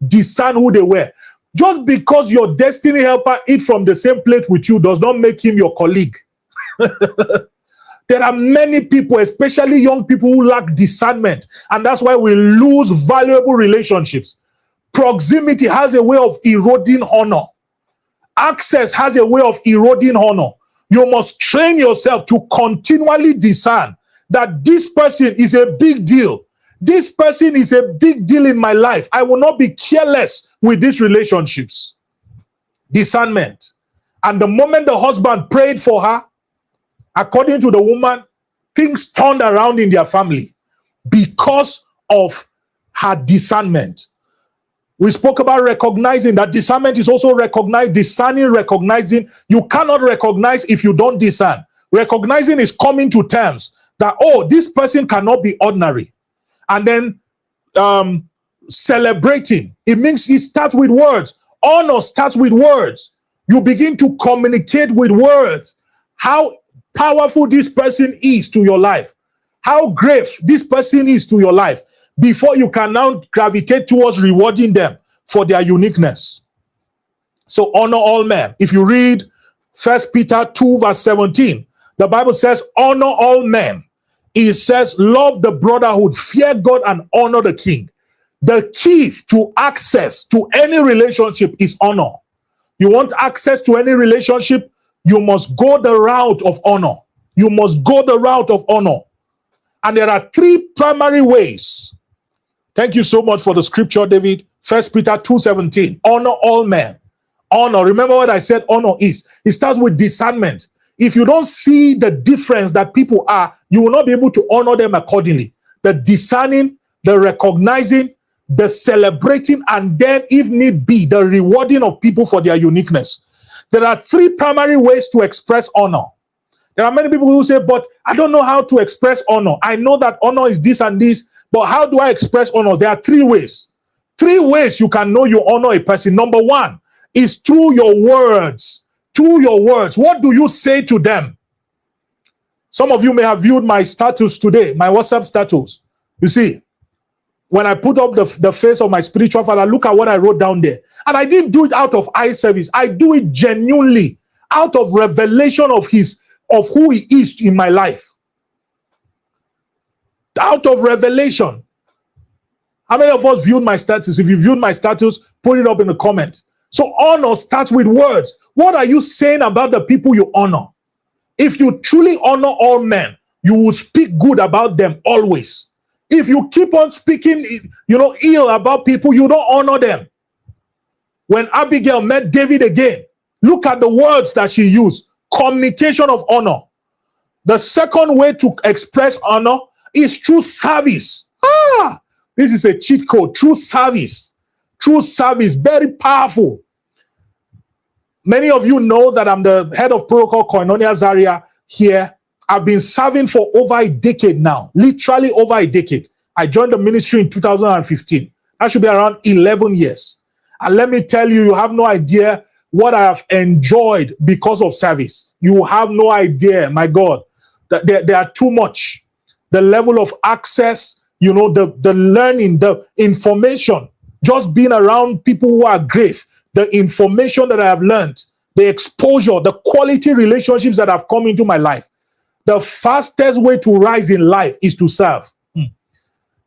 Speaker 2: discern who they were. Just because your destiny helper eat from the same plate with you does not make him your colleague. There are many people, especially young people, who lack discernment, and that's why we lose valuable relationships. Proximity has a way of eroding honor. Access has a way of eroding honor. You must train yourself to continually discern that this person is a big deal. This person is a big deal in my life. I will not be careless with these relationships. Discernment. And the moment the husband prayed for her, according to the woman, things turned around in their family because of her discernment. We spoke about recognizing that discernment is also discerning, recognizing. You cannot recognize if you don't discern. Recognizing is coming to terms that, oh, this person cannot be ordinary. And then celebrating. It means it starts with words. Honor starts with words. You begin to communicate with words how powerful this person is to your life, how great this person is to your life, before you can now gravitate towards rewarding them for their uniqueness. So honor all men. If you read 1 Peter 2 verse 17, the Bible says, honor all men. It says, love the brotherhood, fear God, and honor the king. The key to access to any relationship is honor. You want access to any relationship, you must go the route of honor. You must go the route of honor. And there are three primary ways. Thank you so much for the scripture, David. 1 Peter 2:17. Honor all men. Honor. Remember what I said honor is. It starts with discernment. If you don't see the difference that people are, you will not be able to honor them accordingly. The discerning, the recognizing, the celebrating, and then, if need be, the rewarding of people for their uniqueness. There are three primary ways to express honor. There are many people who say, but I don't know how to express honor. I know that honor is this and this, but how do I express honor? There are three ways. Three ways you can know you honor a person. Number one is through your words. Through your words. What do you say to them? Some of you may have viewed my status today, my WhatsApp status. You see, when I put up the face of my spiritual father, look at what I wrote down there. And I didn't do it out of eye service. I do it genuinely out of revelation of who he is in my life. Out of revelation. How many of us viewed my status? If you viewed my status, put it up in the comment. So honor starts with words. What are you saying about the people you honor? If you truly honor all men, you will speak good about them always. If you keep on speaking, ill about people, you don't honor them. When Abigail met David again, look at the words that she used. Communication of honor. The second way to express honor is through service. This is a cheat code. True service. True service. Very powerful. Many of you know that I'm the head of protocol Koinonia Zaria here. I've been serving for over a decade now. Literally over a decade. I joined the ministry in 2015. That should be around 11 years. And let me tell you, you have no idea what I have enjoyed because of service. You have no idea, my God. There are too much. The level of access, the learning, the information, just being around people who are great, the information that I have learned, the exposure, the quality relationships that have come into my life. The fastest way to rise in life is to serve.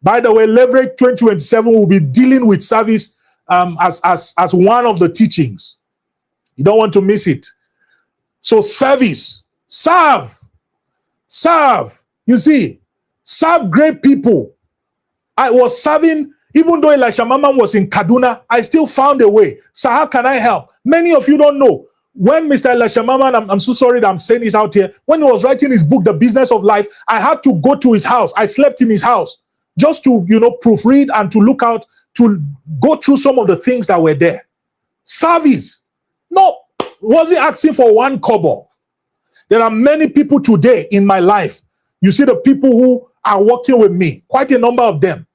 Speaker 2: By the way, Leverage 2027 will be dealing with service as one of the teachings. You don't want to miss it. So service, serve. You see, serve great people. I was serving Even though Elisha Mama was in Kaduna, I still found a way. So how can I help? Many of you don't know. When Mr. Elisha Mama, and I'm so sorry that I'm saying this out here, when he was writing his book, The Business of Life, I had to go to his house. I slept in his house just to, proofread and to look out, to go through some of the things that were there. Service. No, wasn't asking for one kobo. There are many people today in my life. You see the people who are working with me, quite a number of them.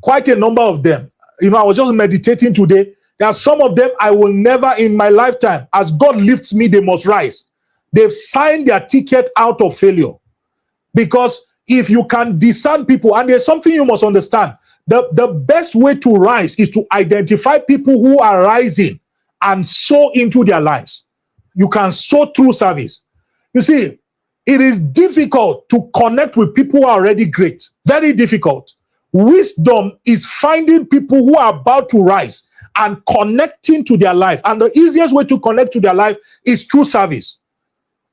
Speaker 2: Quite a number of them. I was just meditating today. There are some of them I will never in my lifetime, as God lifts me, they must rise. They've signed their ticket out of failure. Because if you can discern people, and there's something you must understand, the best way to rise is to identify people who are rising and sow into their lives. You can sow through service. You see, it is difficult to connect with people who are already great. Very difficult. Wisdom is finding people who are about to rise and connecting to their life. And the easiest way to connect to their life is through service.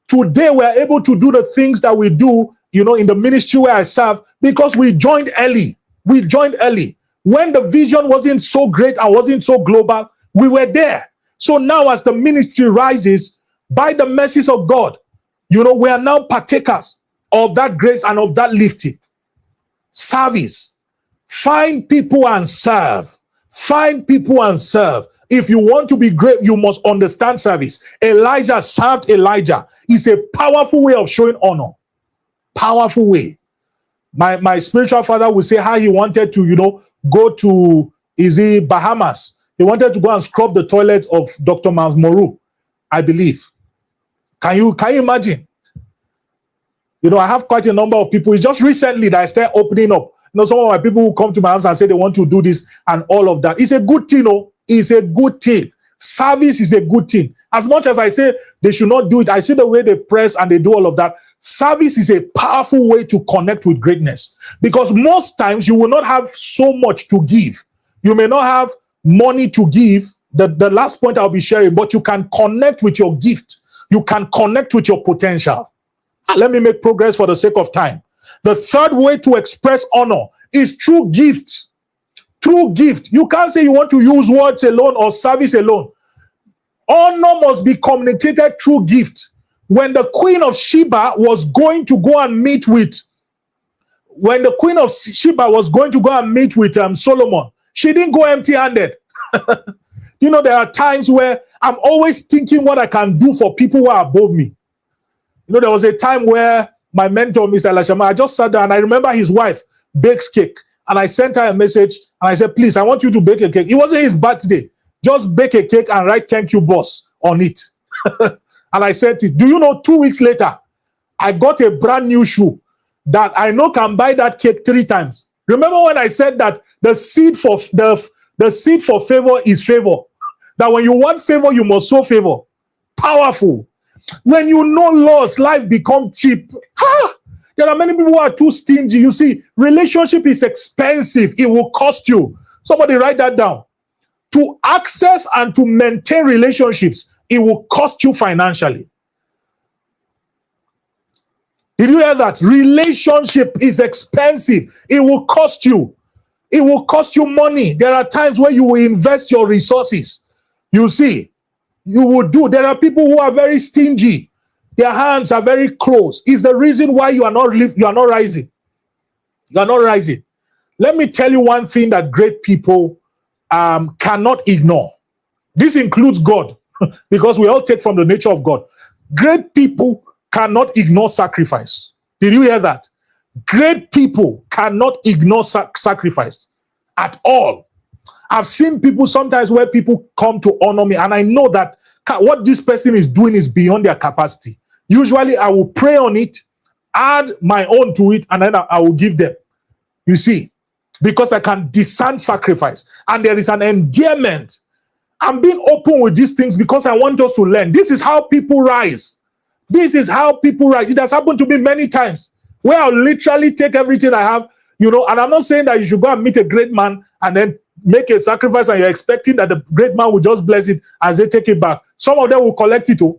Speaker 2: Today, we're able to do the things that we do, in the ministry where I serve, because we joined early. We joined early. When the vision wasn't so great and wasn't so global, we were there. So now as the ministry rises, by the mercies of God, we are now partakers of that grace and of that lifting. Service. Find people and serve. Find people and serve. If you want to be great, you must understand service. Elijah served Elijah. It's a powerful way of showing honor. Powerful way. My spiritual father would say how he wanted to, go to, Bahamas. He wanted to go and scrub the toilet of Dr. Miles Moru, I believe. Can you imagine? I have quite a number of people. It's just recently that I started opening up. Some of my people who come to my house and say they want to do this and all of that. It's a good thing, It's a good thing. Service is a good thing. As much as I say they should not do it, I see the way they press and they do all of that. Service is a powerful way to connect with greatness. Because most times you will not have so much to give. You may not have money to give. The last point I'll be sharing, but you can connect with your gift. You can connect with your potential. Let me make progress for the sake of time. The third way to express honor is through gift. Through gift. You can't say you want to use words alone or service alone. Honor must be communicated through gift. When the Queen of Sheba was going to go and meet with, Solomon, she didn't go empty-handed. There are times where I'm always thinking what I can do for people who are above me. There was a time where my mentor, Mr. Elashama, I just sat down and I remember his wife bakes cake. And I sent her a message and I said, please, I want you to bake a cake. It wasn't his birthday. Just bake a cake and write thank you, boss, on it. And I sent it. Do you know, 2 weeks later, I got a brand new shoe that I know can buy that cake 3 times. Remember when I said that the seed for favor is favor? That when you want favor, you must sow favor. Powerful. When you know loss, life becomes cheap. There are many people who are too stingy. You see, relationship is expensive. It will cost you. Somebody write that down. To access and to maintain relationships, it will cost you financially. Did you hear that? Relationship is expensive. It will cost you. It will cost you money. There are times where you will invest your resources. You see, you will do. There are people who are very stingy. Their hands are very close. It's the reason why you are not rising. You are not rising. Let me tell you one thing that great people cannot ignore. This includes God, because we all take from the nature of God. Great people cannot ignore sacrifice. Did you hear that? Great people cannot ignore sacrifice at all. I've seen people sometimes where people come to honor me, and I know that what this person is doing is beyond their capacity. Usually I will pray on it, add my own to it, and then I will give them. You see, because I can discern sacrifice, and there is an endearment. I'm being open with these things because I want us to learn. This is how people rise. This is how people rise. It has happened to me many times where I'll literally take everything I have, and I'm not saying that you should go and meet a great man and then make a sacrifice and you're expecting that the great man will just bless it as they take it back. Some of them will collect it too.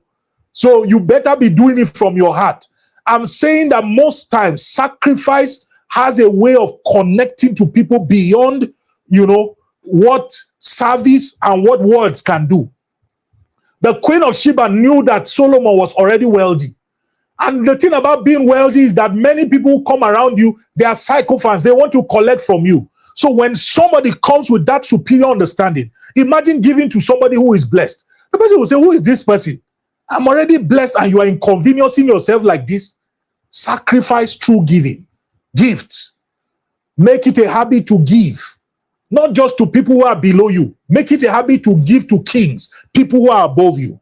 Speaker 2: So you better be doing it from your heart. I'm saying that most times sacrifice has a way of connecting to people beyond what service and what words can do. The Queen of Sheba knew that Solomon was already wealthy. And the thing about being wealthy is that many people who come around you, they are sycophants. They want to collect from you. So when somebody comes with that superior understanding, imagine giving to somebody who is blessed. The person will say, who is this person? I'm already blessed and you are inconveniencing yourself like this. Sacrifice through giving. Gifts. Make it a habit to give. Not just to people who are below you. Make it a habit to give to kings, people who are above you.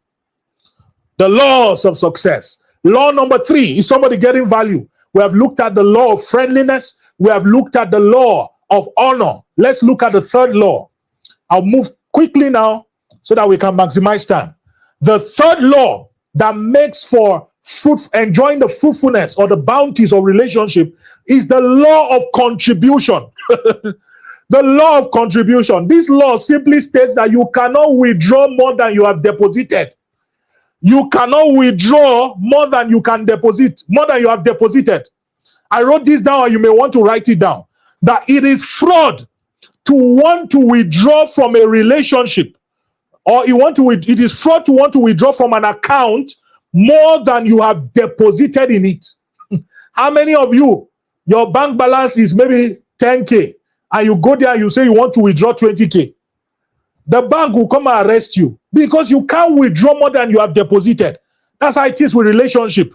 Speaker 2: The laws of success. Law number 3, is somebody getting value? We have looked at the law of friendliness. We have looked at the law of honor. Let's look at the third law. I'll move quickly now so that we can maximize time. The third law that makes for enjoying the fruitfulness or the bounties of relationship is the law of contribution. The law of contribution. This law simply states that you cannot withdraw more than you have deposited. You cannot withdraw more than you can deposit, more than you have deposited. I wrote this down and you may want to write it down. That it is fraud to want to withdraw from a relationship, or it is fraud to want to withdraw from an account more than you have deposited in it. How many of you, your bank balance is maybe 10K, and you go there and you say you want to withdraw 20K? The bank will come and arrest you because you can't withdraw more than you have deposited. That's how it is with relationship.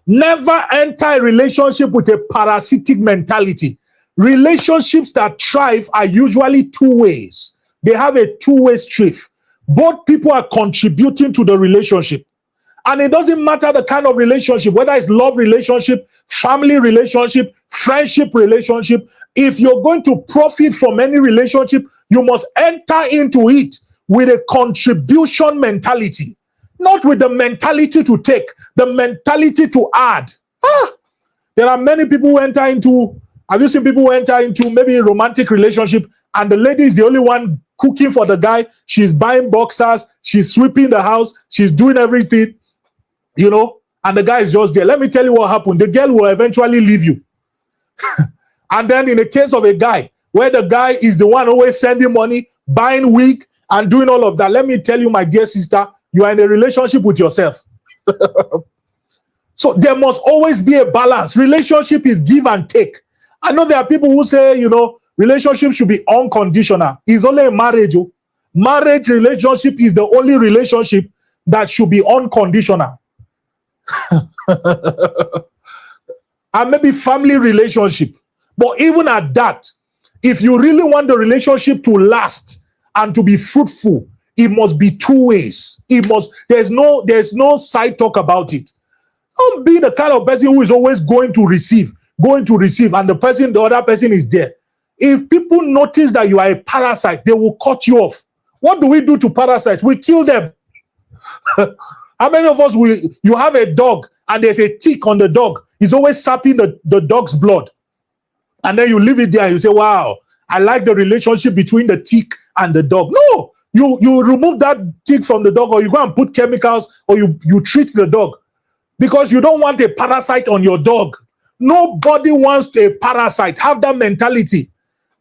Speaker 2: Never enter a relationship with a parasitic mentality. Relationships that thrive are usually two ways. They have a two-way street. Both people are contributing to the relationship. And it doesn't matter the kind of relationship, whether it's love relationship, family relationship, friendship relationship. If you're going to profit from any relationship, you must enter into it with a contribution mentality, not with the mentality to take, the mentality to add. There are many people who enter into, have you seen people who enter into maybe a romantic relationship and the lady is the only one cooking for the guy? She's buying boxers, she's sweeping the house, she's doing everything, and the guy is just there. Let me tell you what happened. The girl will eventually leave you. And then in the case of a guy, where the guy is the one always sending money, buying wig, and doing all of that, let me tell you, my dear sister, you are in a relationship with yourself. So there must always be a balance. Relationship is give and take. I know there are people who say, relationship should be unconditional. It's only a marriage. Marriage relationship is the only relationship that should be unconditional. And maybe family relationship. But even at that, if you really want the relationship to last and to be fruitful, it must be two ways. There's no side talk about it. Don't be the kind of person who is always going to receive, and the other person is there. If people notice that you are a parasite, they will cut you off. What do we do to parasites? We kill them. How many of us, you have a dog and there's a tick on the dog. It's always sapping the dog's blood. And then you leave it there and you say, wow, I like the relationship between the tick and the dog. No, you remove that tick from the dog, or you go and put chemicals, or you treat the dog because you don't want a parasite on your dog. Nobody wants a parasite. Have that mentality.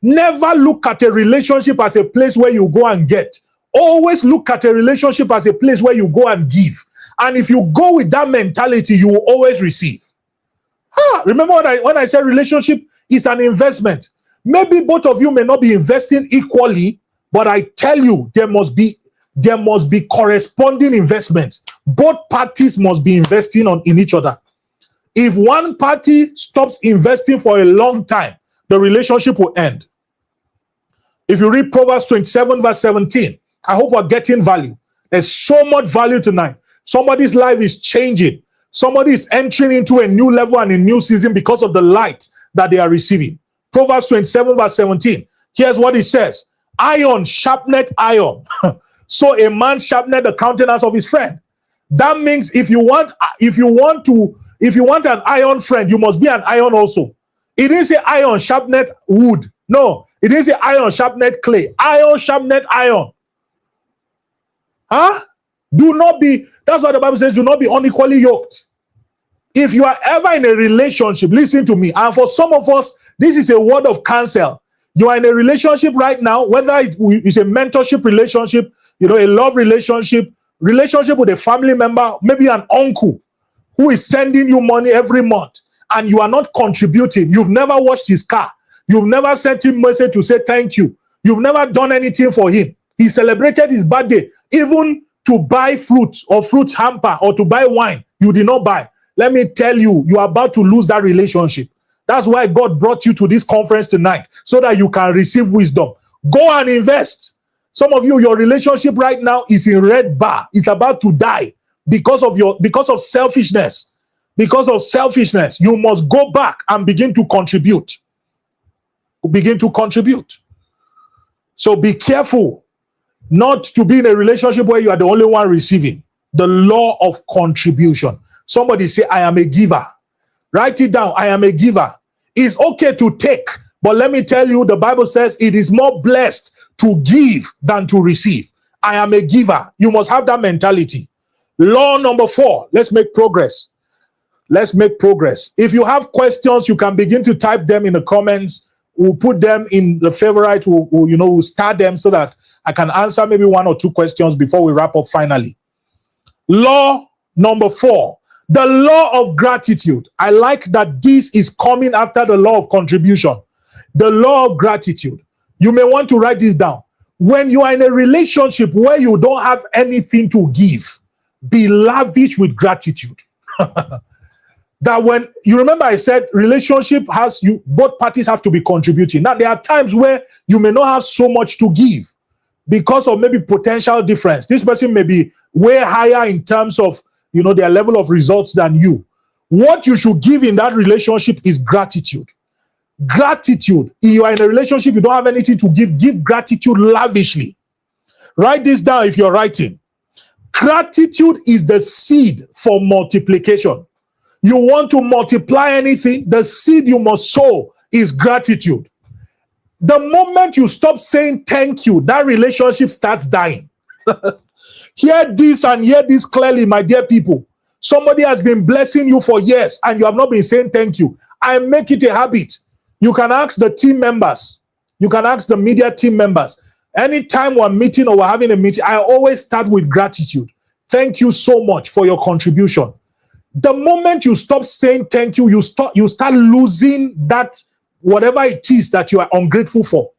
Speaker 2: Never look at a relationship as a place where you go and get. Always look at a relationship as a place where you go and give. And if you go with that mentality, you will always receive. Remember when I said relationship is an investment. Maybe both of you may not be investing equally, but I tell you, there must be corresponding investments. Both parties must be investing in each other. If one party stops investing for a long time, the relationship will end. If you read Proverbs 27 verse 17, I hope we're getting value. There's so much value tonight. Somebody's life is changing. Somebody is entering into a new level and a new season because of the light that they are receiving. Proverbs 27 verse 17. Here's what it says. Iron sharpeneth iron. So a man sharpeneth the countenance of his friend. That means if you want an iron friend, you must be an iron also. It didn't say iron sharpeneth wood. No, it didn't say iron sharpeneth clay. Iron sharpeneth iron. That's what the Bible says, do not be unequally yoked. If you are ever in a relationship, listen to me. And for some of us, this is a word of counsel. You are in a relationship right now, whether it's a mentorship relationship, a love relationship with a family member, maybe an uncle who is sending you money every month and you are not contributing. You've never washed his car. You've never sent him a message to say thank you. You've never done anything for him. He celebrated his birthday, even to buy fruit or fruit hamper or to buy wine. You did not buy. Let me tell you, you are about to lose that relationship. That's why God brought you to this conference tonight, so that you can receive wisdom. Go and invest. Some of you, your relationship right now is in red bar. It's about to die because of selfishness. Because of selfishness, you must go back and begin to contribute. Begin to contribute. So be careful not to be in a relationship where you are the only one receiving. The law of contribution. Somebody say, I am a giver. Write it down. I am a giver. It's okay to take, but let me tell you, the Bible says it is more blessed to give than to receive. I am a giver. You must have that mentality. Law number 4. Let's make progress. Let's make progress. If you have questions, you can begin to type them in the comments. We'll put them in the favorite. We'll start them so that I can answer maybe 1 or 2 questions before we wrap up finally. Law number 4. The law of gratitude. I like that this is coming after the law of contribution. The law of gratitude. You may want to write this down. When you are in a relationship where you don't have anything to give, be lavish with gratitude. That when you remember, I said relationship both parties have to be contributing. Now, there are times where you may not have so much to give because of maybe potential difference. This person may be way higher in terms of their level of results than you. What you should give in that relationship is gratitude. Gratitude. If you are in a relationship, you don't have anything to give gratitude lavishly. Write this down if you're writing. Gratitude is the seed for multiplication. You want to multiply anything, the seed you must sow is gratitude. The moment you stop saying thank you, that relationship starts dying. Hear this and hear this clearly, my dear people. Somebody has been blessing you for years and you have not been saying thank you. I make it a habit. You can ask the team members. You can ask the media team members. Anytime we're meeting or we're having a meeting, I always start with gratitude. Thank you so much for your contribution. The moment you stop saying thank you, you start losing that whatever it is that you are ungrateful for.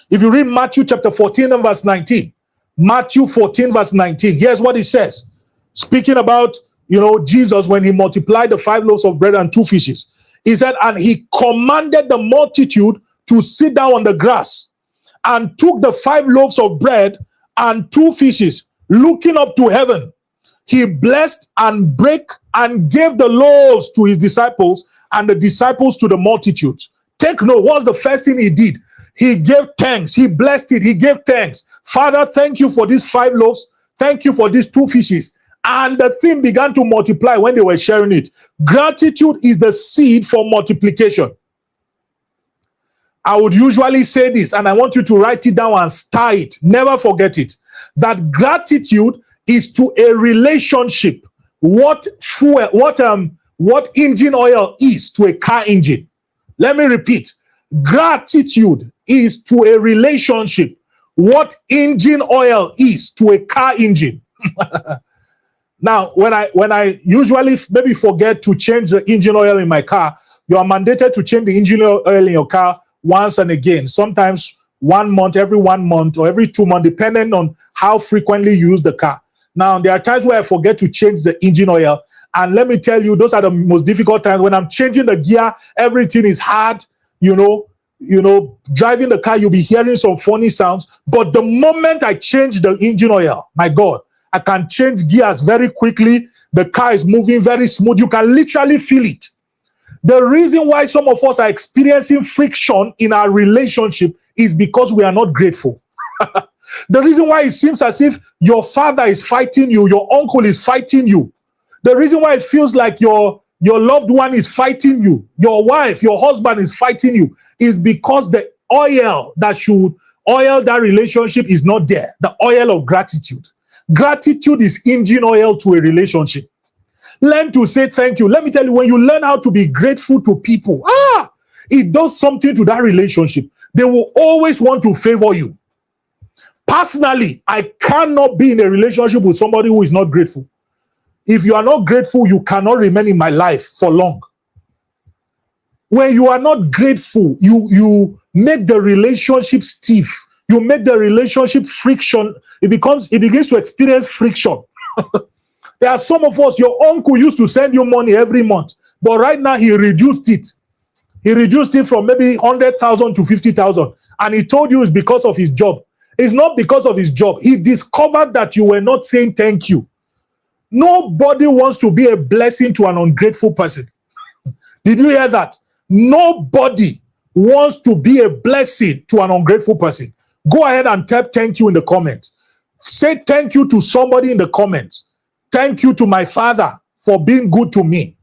Speaker 2: If you read Matthew chapter 14 and verse 19, Matthew 14 verse 19, here's what it says. Speaking about, Jesus when he multiplied the 5 loaves of bread and 2 fishes. He said, and he commanded the multitude to sit down on the grass and took the 5 loaves of bread and 2 fishes, looking up to heaven. He blessed and brake and gave the loaves to his disciples and the disciples to the multitudes. Take note, what's the first thing he did? He gave thanks. He blessed it. He gave thanks. Father, thank you for these 5 loaves. Thank you for these 2 fishes. And the thing began to multiply when they were sharing it. Gratitude is the seed for multiplication. I would usually say this, and I want you to write it down and star it. Never forget it. That gratitude is to a relationship what engine oil is to a car engine. Let me repeat. Gratitude is to a relationship what engine oil is to a car engine. Now, when I usually maybe forget to change the engine oil in my car, you are mandated to change the engine oil in your car once and again. Sometimes 1 month, every 1 month, or every 2 months, depending on how frequently you use the car. Now, there are times where I forget to change the engine oil. And let me tell you, those are the most difficult times. When I'm changing the gear, everything is hard. Driving the car, you'll be hearing some funny sounds. But the moment I change the engine oil, my God, I can change gears very quickly. The car is moving very smooth. You can literally feel it. The reason why some of us are experiencing friction in our relationship is because we are not grateful. The reason why it seems as if your father is fighting you, your uncle is fighting you. The reason why it feels like your loved one is fighting you, your wife, your husband is fighting you, is because the oil that should oil that relationship is not there. The oil of gratitude. Gratitude is engine oil to a relationship. Learn to say thank you. Let me tell you, when you learn how to be grateful to people, it does something to that relationship. They will always want to favor you. Personally, I cannot be in a relationship with somebody who is not grateful. If you are not grateful, you cannot remain in my life for long. When you are not grateful, you make the relationship stiff. You make the relationship friction. It begins to experience friction. There are some of us, your uncle used to send you money every month, but right now he reduced it. He reduced it from maybe 100,000 to 50,000, and he told you it's because of his job. It's not because of his job. He discovered that you were not saying thank you. Nobody wants to be a blessing to an ungrateful person. Did you hear that? Nobody wants to be a blessing to an ungrateful person. Go ahead and type thank you in the comments. Say thank you to somebody in the comments. Thank you to my father for being good to me.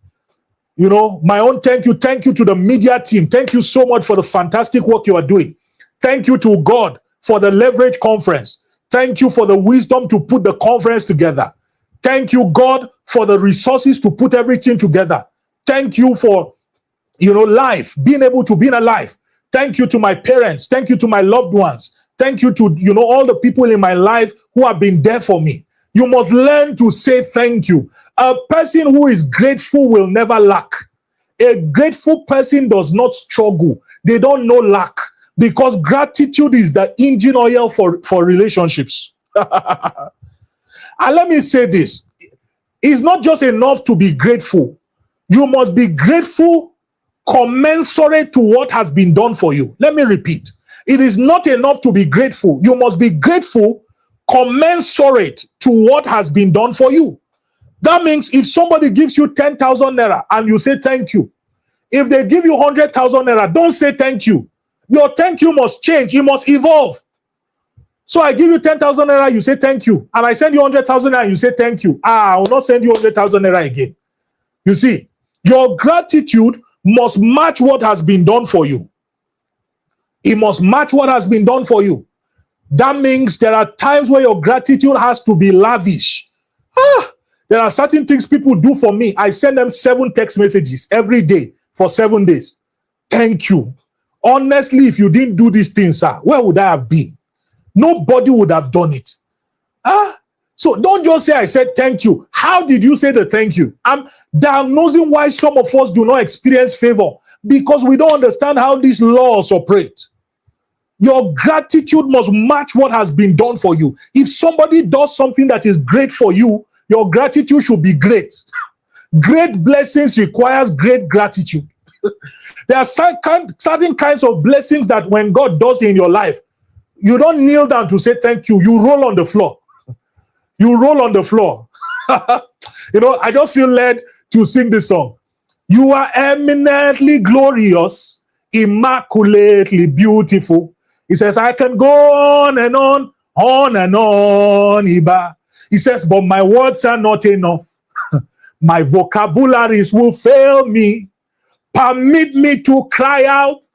Speaker 2: You know, my own thank you. Thank you to the media team. Thank you so much for the fantastic work you are doing. Thank you to God for the Leverage Conference. Thank you for the wisdom to put the conference together. Thank you, God, for the resources to put everything together. Thank you for, life, being able to be alive. Thank you to my parents. Thank you to my loved ones. Thank you to, all the people in my life who have been there for me. You must learn to say thank you. A person who is grateful will never lack. A grateful person does not struggle. They don't know lack, because gratitude is the engine oil for relationships. And let me say this. It's not just enough to be grateful. You must be grateful commensurate to what has been done for you. Let me repeat. It is not enough to be grateful. You must be grateful commensurate to what has been done for you. That means if somebody gives you 10,000 naira and you say thank you, if they give you 100,000 naira, don't say thank you. Your thank you must change. It must evolve. So I give you 10,000 naira, you say thank you. And I send you 100,000 naira, you say thank you. I will not send you 100,000 naira again. You see, your gratitude must match what has been done for you. It must match what has been done for you. That means there are times where your gratitude has to be lavish. There are certain things people do for me. I send them 7 text messages every day for 7 days. Thank you. Honestly, if you didn't do these things, sir, where would I have been? Nobody would have done it. So don't just say I said thank you. How did you say the thank you? I'm diagnosing why some of us do not experience favor, because we don't understand how these laws operate. Your gratitude must match what has been done for you. If somebody does something that is great for you, your gratitude should be great. Great blessings requires great gratitude. There are certain kinds of blessings that when God does in your life, you don't kneel down to say thank you. You roll on the floor. You roll on the floor. I just feel led to sing this song. You are eminently glorious, immaculately beautiful. He says, I can go on and on and on, Iba. He says, but my words are not enough. My vocabularies will fail me. Permit me to cry out,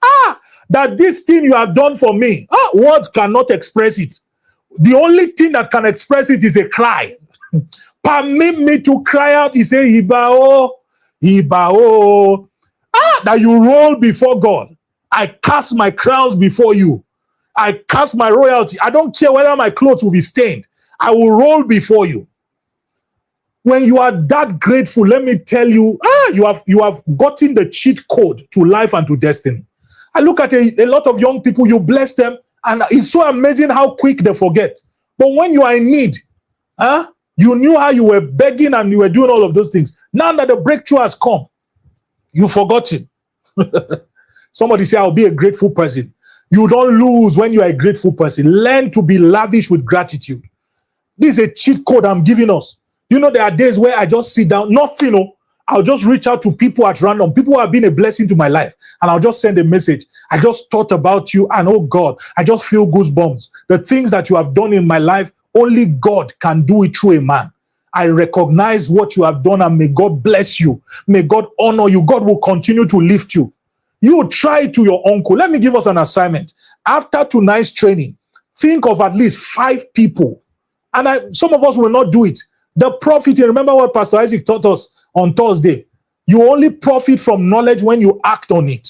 Speaker 2: that this thing you have done for me, words cannot express it. The only thing that can express it is a cry. Permit me to cry out. He said, Ibao, Ibao. That you roll before God. I cast my crowns before you. I cast my royalty. I don't care whether my clothes will be stained. I will roll before you. When you are that grateful, let me tell you, you have gotten the cheat code to life and to destiny. I look at a lot of young people, you bless them, and it's so amazing how quick they forget. But when you are in need, you knew how you were begging and you were doing all of those things. Now that the breakthrough has come, you've forgotten. Somebody say, I'll be a grateful person. You don't lose when you are a grateful person. Learn to be lavish with gratitude. This is a cheat code I'm giving us. There are days where I just sit down, nothing. I'll just reach out to people at random, people who have been a blessing to my life, and I'll just send a message. I just thought about you, and oh God, I just feel goosebumps. The things that you have done in my life, only God can do it through a man. I recognize what you have done, and may God bless you. May God honor you. God will continue to lift you. You try to your uncle. Let me give us an assignment. After tonight's training, think of at least 5 people. And some of us will not do it. The profit, remember what Pastor Isaac taught us on Thursday. You only profit from knowledge when you act on it.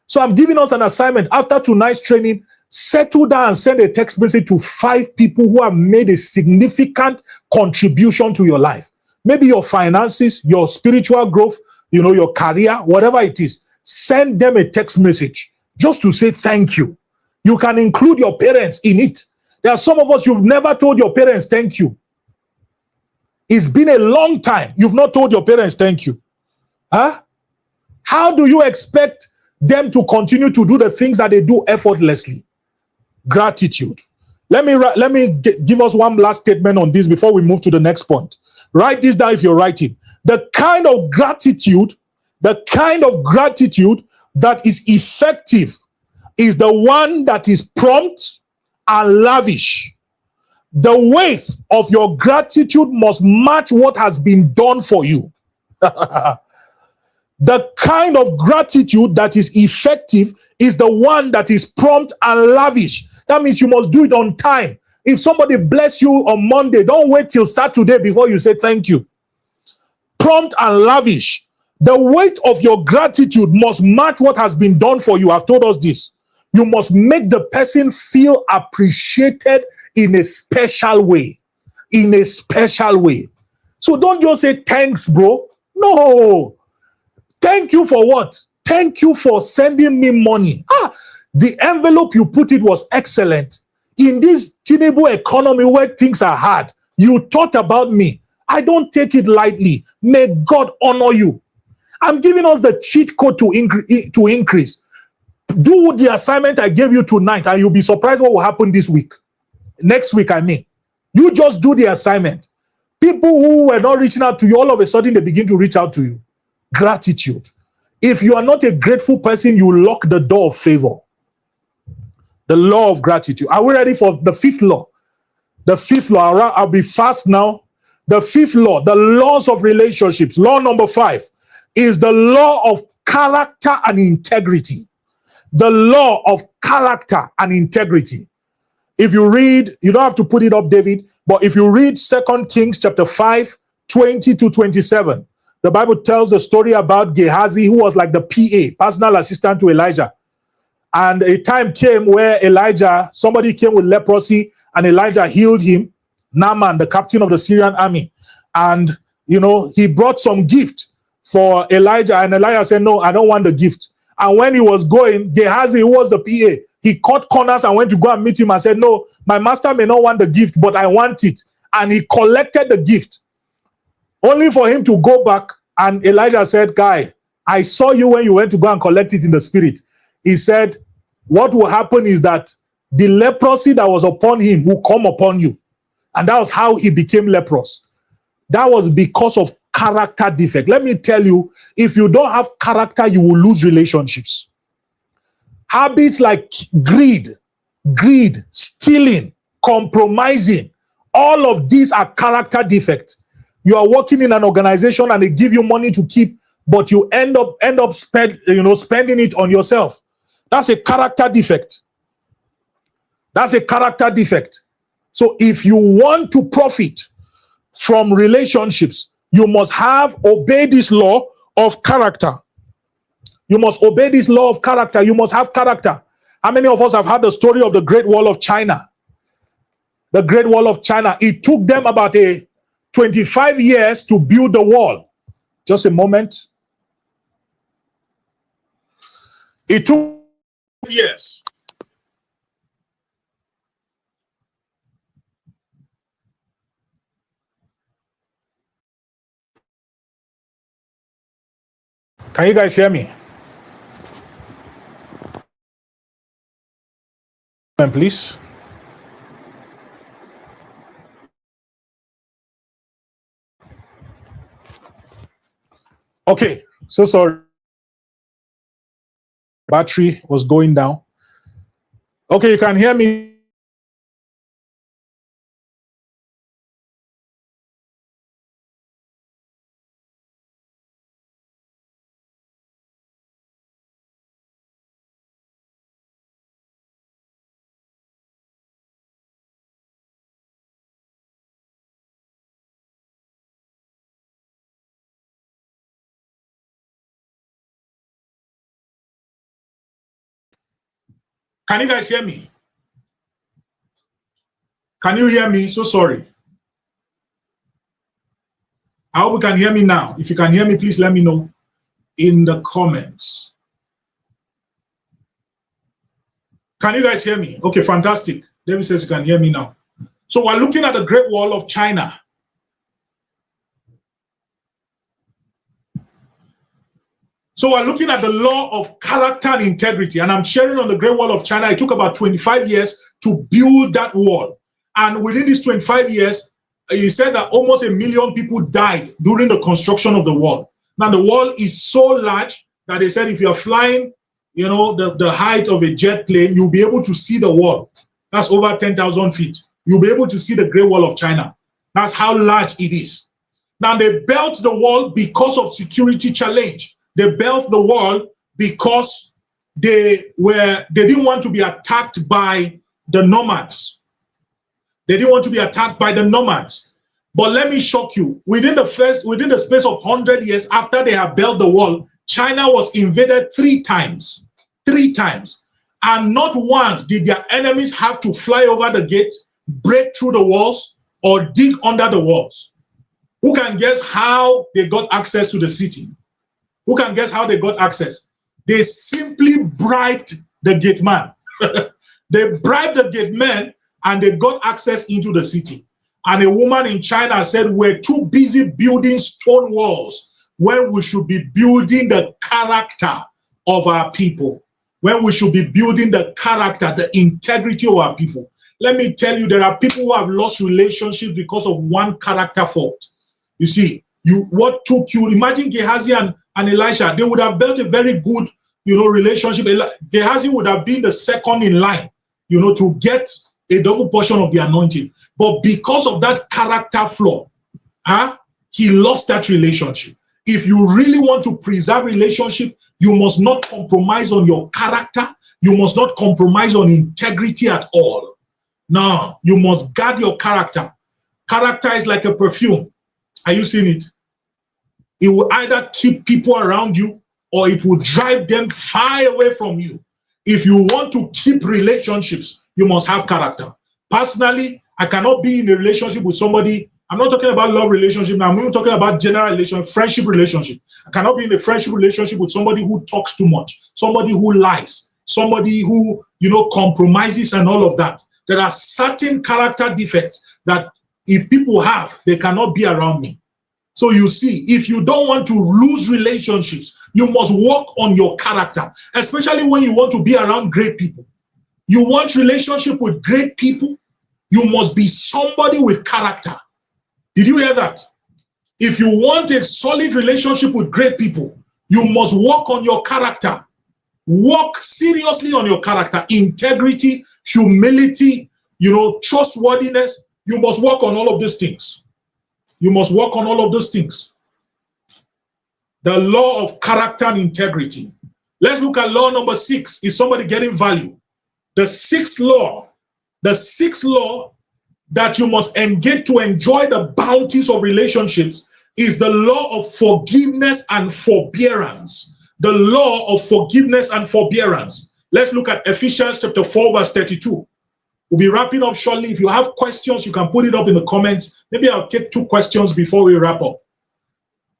Speaker 2: So I'm giving us an assignment. After tonight's training, settle down and send a text message to 5 people who have made a significant contribution to your life. Maybe your finances, your spiritual growth, your career, whatever it is. Send them a text message just to say thank you. You can include your parents in it. There are some of us, you've never told your parents thank you. It's been a long time. You've not told your parents thank you. Huh? How do you expect them to continue to do the things that they do effortlessly? Gratitude. Let me give us one last statement on this before we move to the next point. Write this down if you're writing. The kind of gratitude that is effective is the one that is prompt and lavish. The weight of your gratitude must match what has been done for you. The kind of gratitude that is effective is the one that is prompt and lavish. That means you must do it on time. If somebody bless you on Monday, don't wait till Saturday before you say thank you. Prompt and lavish. The weight of your gratitude must match what has been done for you. I've told us this. You must make the person feel appreciated in a special way. In a special way. So don't just say thanks, bro. No. Thank you for what? Thank you for sending me money. The envelope you put it was excellent. In this Tinubu economy where things are hard, you thought about me. I don't take it lightly. May God honor you. I'm giving us the cheat code to increase. Do the assignment I gave you tonight and you'll be surprised what will happen this week. Next week, I mean. You just do the assignment. People who were not reaching out to you, all of a sudden they begin to reach out to you. Gratitude. If you are not a grateful person, you lock the door of favor. The law of gratitude. Are we ready for the 5th law? The 5th law. I'll be fast now. The 5th law, the laws of relationships. Law number 5 is the law of character and integrity. The law of character and integrity. If you read, you don't have to put it up, David, but if you read 2 Kings chapter 5, 20 to 27, the Bible tells the story about Gehazi, who was like the PA, personal assistant to Elijah. And a time came where somebody came with leprosy, and Elijah healed him, Naaman, the captain of the Syrian army. And, he brought some gift for Elijah, and Elijah said, no, I don't want the gift. And when he was going, Gehazi, who was the PA, he cut corners and went to go and meet him and said, no, my master may not want the gift, but I want it. And he collected the gift, only for him to go back. And Elijah said, guy, I saw you when you went to go and collect it in the spirit. He said, what will happen is that the leprosy that was upon him will come upon you. And that was how he became leprous. That was because of character defect. Let me tell you, if you don't have character, you will lose relationships. Habits like greed, stealing, compromising, all of these are character defects. You are working in an organization and they give you money to keep, but you end up spending it on yourself. That's a character defect. That's a character defect. So if you want to profit from relationships, you must obey this law of character. You must obey this law of character. You must have character. How many of us have heard the story of the Great Wall of China? The Great Wall of China. It took them about 25 years to build the wall. Just a moment. It took years. Can you guys hear me? Please. Okay, so sorry. Battery was going down. Okay, you can hear me. Can you guys hear me? Can you hear me? So sorry. I hope you can hear me now. If you can hear me, please let me know in the comments. Can you guys hear me? Okay, fantastic. David says you can hear me now. So we're looking at the Great Wall of China. So we're looking at the law of character and integrity, and I'm sharing on the Great Wall of China. It took about 25 years to build that wall. And within these 25 years, he said that almost 1 million people died during the construction of the wall. Now the wall is so large that they said if you're flying, you know, the height of a jet plane, you'll be able to see the wall. That's over 10,000 feet. You'll be able to see the Great Wall of China. That's how large it is. Now they built the wall because of security challenge. They built the wall because they didn't want to be attacked by the nomads. They didn't want to be attacked by the nomads. But let me shock you. Within the space of 100 years after they have built the wall, China was invaded 3 times. 3 times. And not once did their enemies have to fly over the gate, break through the walls, or dig under the walls. Who can guess how they got access to the city? Who can guess how they got access? They simply bribed the gate man. They bribed the gate man and they got access into the city. And a woman in China said, we're too busy building stone walls when we should be building the character of our people. When we should be building the character, the integrity of our people. Let me tell you, there are people who have lost relationships because of one character fault. You see, what took you, imagine Gehazi and Elisha, they would have built a very good, relationship. Gehazi would have been the second in line, to get a double portion of the anointing. But because of that character flaw, he lost that relationship. If you really want to preserve relationship, you must not compromise on your character. You must not compromise on integrity at all. No, you must guard your character. Character is like a perfume. Are you seeing it? It will either keep people around you or it will drive them far away from you. If you want to keep relationships, you must have character. Personally, I cannot be in a relationship with somebody. I'm not talking about love relationship now. I'm not talking about general relationship, friendship relationship. I cannot be in a friendship relationship with somebody who talks too much, somebody who lies, somebody who, compromises and all of that. There are certain character defects that if people have, they cannot be around me. So you see, if you don't want to lose relationships, you must work on your character, especially when you want to be around great people. You want relationship with great people, you must be somebody with character. Did you hear that? If you want a solid relationship with great people, you must work on your character. Work seriously on your character, integrity, humility, trustworthiness. You must work on all of these things. You must work on all of those things. The law of character and integrity. Let's look at law number 6. Is somebody getting value? The sixth law that you must engage to enjoy the bounties of relationships is the law of forgiveness and forbearance. The law of forgiveness and forbearance. Let's look at Ephesians chapter 4, verse 32. We'll be wrapping up shortly. If you have questions, you can put it up in the comments. Maybe I'll take 2 questions before we wrap up.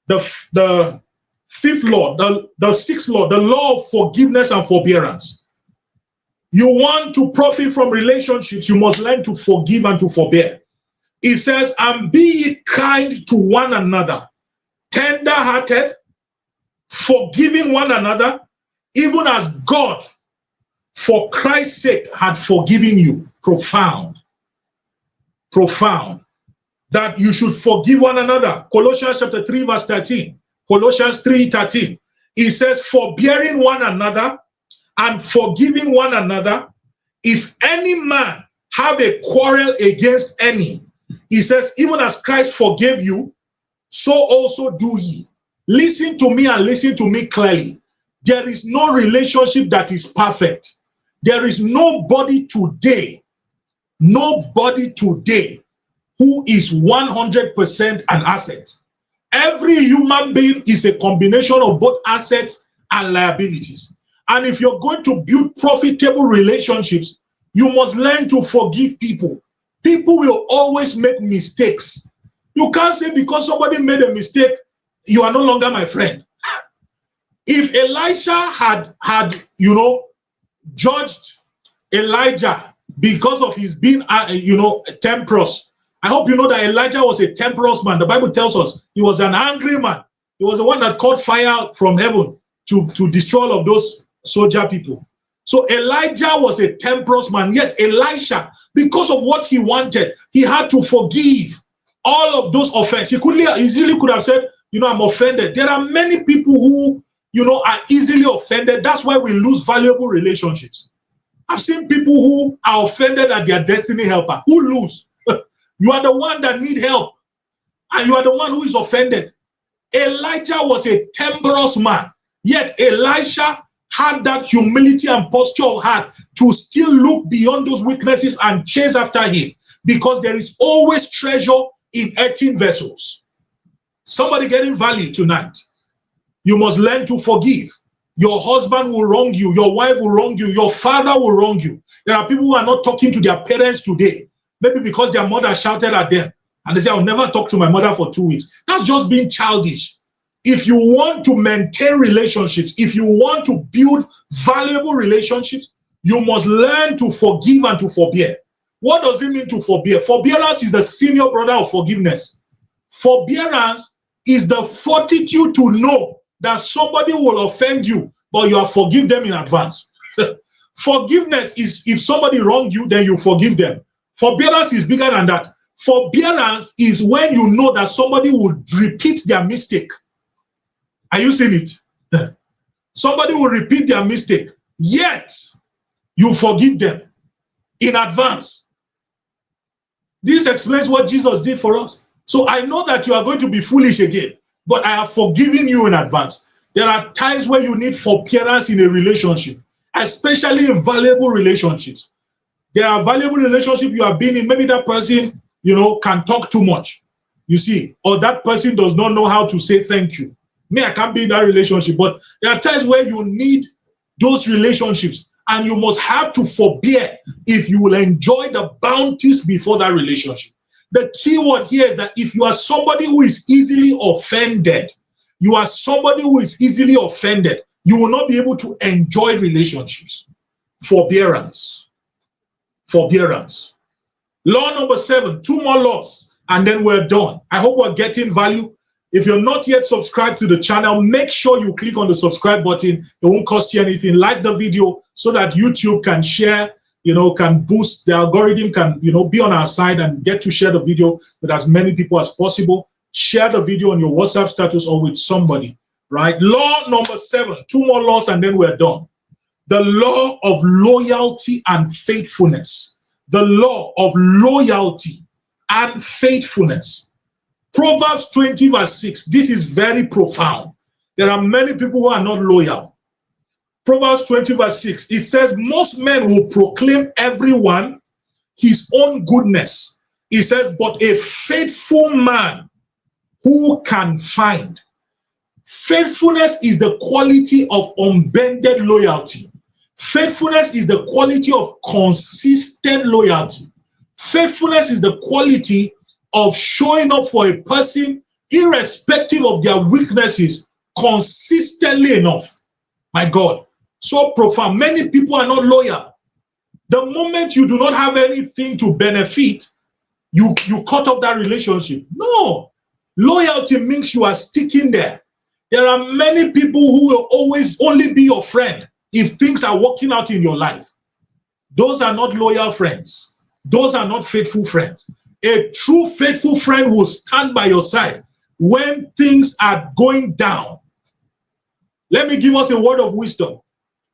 Speaker 2: The fifth law, the sixth law, the law of forgiveness and forbearance. You want to profit from relationships, you must learn to forgive and to forbear. It says, and be ye kind to one another, tender-hearted, forgiving one another, even as God, for Christ's sake, had forgiven you. Profound. Profound. That you should forgive one another. Colossians chapter 3, verse 13. Colossians 3:13. It says, forbearing one another and forgiving one another, if any man have a quarrel against any, he says, even as Christ forgave you, so also do ye. Listen to me and listen to me clearly. There is no relationship that is perfect. There is nobody today who is 100% an asset. Every human being is a combination of both assets and liabilities. And if you're going to build profitable relationships, you must learn to forgive people. People will always make mistakes. You can't say because somebody made a mistake, you are no longer my friend. If Elisha had judged Elijah because of his being, temperous, I hope you know that Elijah was a temperous man. The Bible tells us he was an angry man. He was the one that caught fire from heaven to destroy all of those soldier people. So Elijah was a temperous man, yet Elisha, because of what he wanted, he had to forgive all of those offenses. He easily could have said, I'm offended. There are many people who, are easily offended. That's why we lose valuable relationships. I've seen people who are offended at their destiny helper, who lose. You are the one that need help, and you are the one who is offended. Elijah was a temperous man, yet Elisha had that humility and posture of heart to still look beyond those weaknesses and chase after him, because there is always treasure in earthen vessels. Somebody getting value tonight. You must learn to forgive. Your husband will wrong you. Your wife will wrong you. Your father will wrong you. There are people who are not talking to their parents today, maybe because their mother shouted at them and they say, I'll never talk to my mother for 2 weeks. That's just being childish. If you want to maintain relationships, if you want to build valuable relationships, you must learn to forgive and to forbear. What does it mean to forbear? Forbearance is the senior brother of forgiveness. Forbearance is the fortitude to know that somebody will offend you, but you have forgive them in advance. Forgiveness is if somebody wronged you, then you forgive them. Forbearance is bigger than that. Forbearance is when you know that somebody will repeat their mistake. Are you seeing it? Somebody will repeat their mistake, yet you forgive them in advance. This explains what Jesus did for us. So I know that you are going to be foolish again, but I have forgiven you in advance. There are times where you need forbearance in a relationship, especially in valuable relationships. There are valuable relationships you have been in. Maybe that person, can talk too much, you see, or that person does not know how to say thank you. Me, I can't be in that relationship, but there are times where you need those relationships, and you must have to forbear if you will enjoy the bounties before that relationship. The key word here is that if you are somebody who is easily offended, you will not be able to enjoy relationships. Forbearance. Law number 7, 2 more laws, and then we're done. I hope we're getting value. If you're not yet subscribed to the channel, make sure you click on the subscribe button. It won't cost you anything. Like the video so that YouTube can share, can boost the algorithm, can, be on our side and get to share the video with as many people as possible. Share the video on your WhatsApp status or with somebody, right? Law number 7, 2 more laws and then we're done. The law of loyalty and faithfulness. The law of loyalty and faithfulness. Proverbs 20 verse 6. This is very profound. There are many people who are not loyal. Proverbs 20 verse 6. It says, most men will proclaim everyone his own goodness. It says, but a faithful man who can find? Faithfulness is the quality of unbended loyalty. Faithfulness is the quality of consistent loyalty. Faithfulness is the quality of showing up for a person, irrespective of their weaknesses, consistently enough. My God, so profound. Many people are not loyal. The moment you do not have anything to benefit, you cut off that relationship. No, loyalty means you are sticking there. There are many people who will always only be your friend if things are working out in your life. Those are not loyal friends. Those are not faithful friends. A true faithful friend will stand by your side when things are going down. Let me give us a word of wisdom.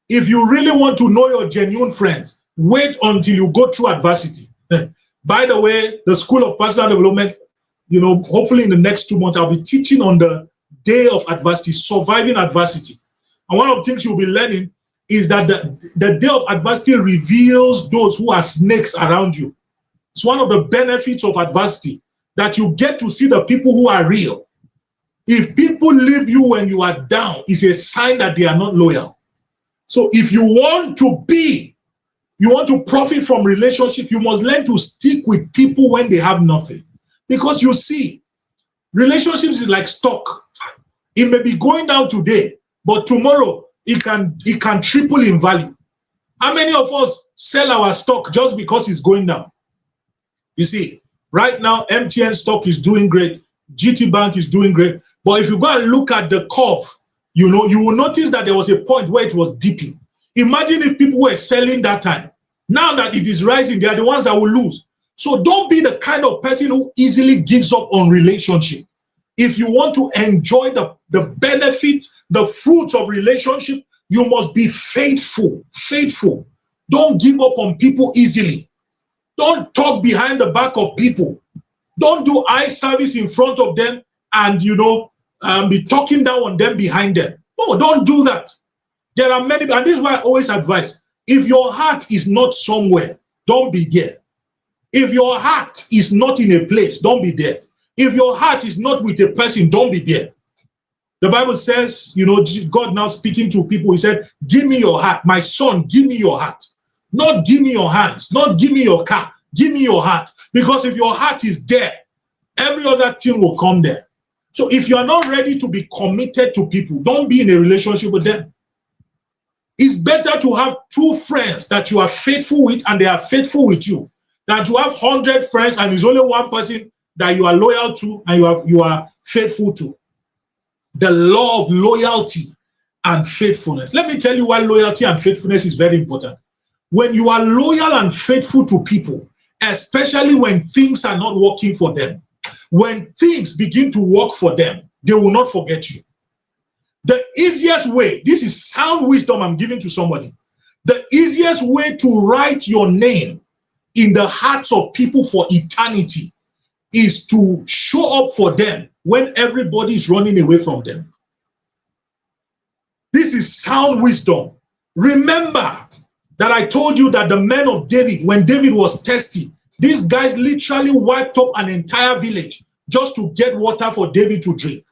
Speaker 2: If you really want to know your genuine friends, wait until you go through adversity. By the way, the School of Personal Development, hopefully in the next 2 months, I'll be teaching on the day of adversity, surviving adversity. And one of the things you'll be learning is that the day of adversity reveals those who are snakes around you. It's one of the benefits of adversity, that you get to see the people who are real. If people leave you when you are down, it's a sign that they are not loyal. So if you want to profit from relationship, you must learn to stick with people when they have nothing. Because you see, relationships is like stock. It may be going down today, but tomorrow it can triple in value. How many of us sell our stock just because it's going down? You see, right now, MTN stock is doing great. GT Bank is doing great. But if you go and look at the curve, you will notice that there was a point where it was dipping. Imagine if people were selling that time. Now that it is rising, they are the ones that will lose. So don't be the kind of person who easily gives up on relationship. If you want to enjoy the benefits, the fruits of relationship, you must be faithful. Faithful. Don't give up on people easily. Don't talk behind the back of people. Don't do eye service in front of them and, be talking down on them behind them. No, don't do that. There are many, and this is why I always advise, if your heart is not somewhere, don't be there. If your heart is not in a place, don't be there. If your heart is not with a person, don't be there. The Bible says, God now speaking to people, he said, give me your heart. My son, give me your heart. Not give me your hands, not give me your car, give me your heart. Because if your heart is there, every other thing will come there. So if you are not ready to be committed to people, don't be in a relationship with them. It's better to have 2 friends that you are faithful with and they are faithful with you than to have 100 friends and there's only one person that you are loyal to and you are faithful to. The law of loyalty and faithfulness. Let me tell you why loyalty and faithfulness is very important. When you are loyal and faithful to people, especially when things are not working for them, when things begin to work for them, they will not forget you. The easiest way, this is sound wisdom I'm giving to somebody, the easiest way to write your name in the hearts of people for eternity is to show up for them when everybody is running away from them. This is sound wisdom. Remember that I told you that the men of David, when David was thirsty, these guys literally wiped up an entire village just to get water for David to drink.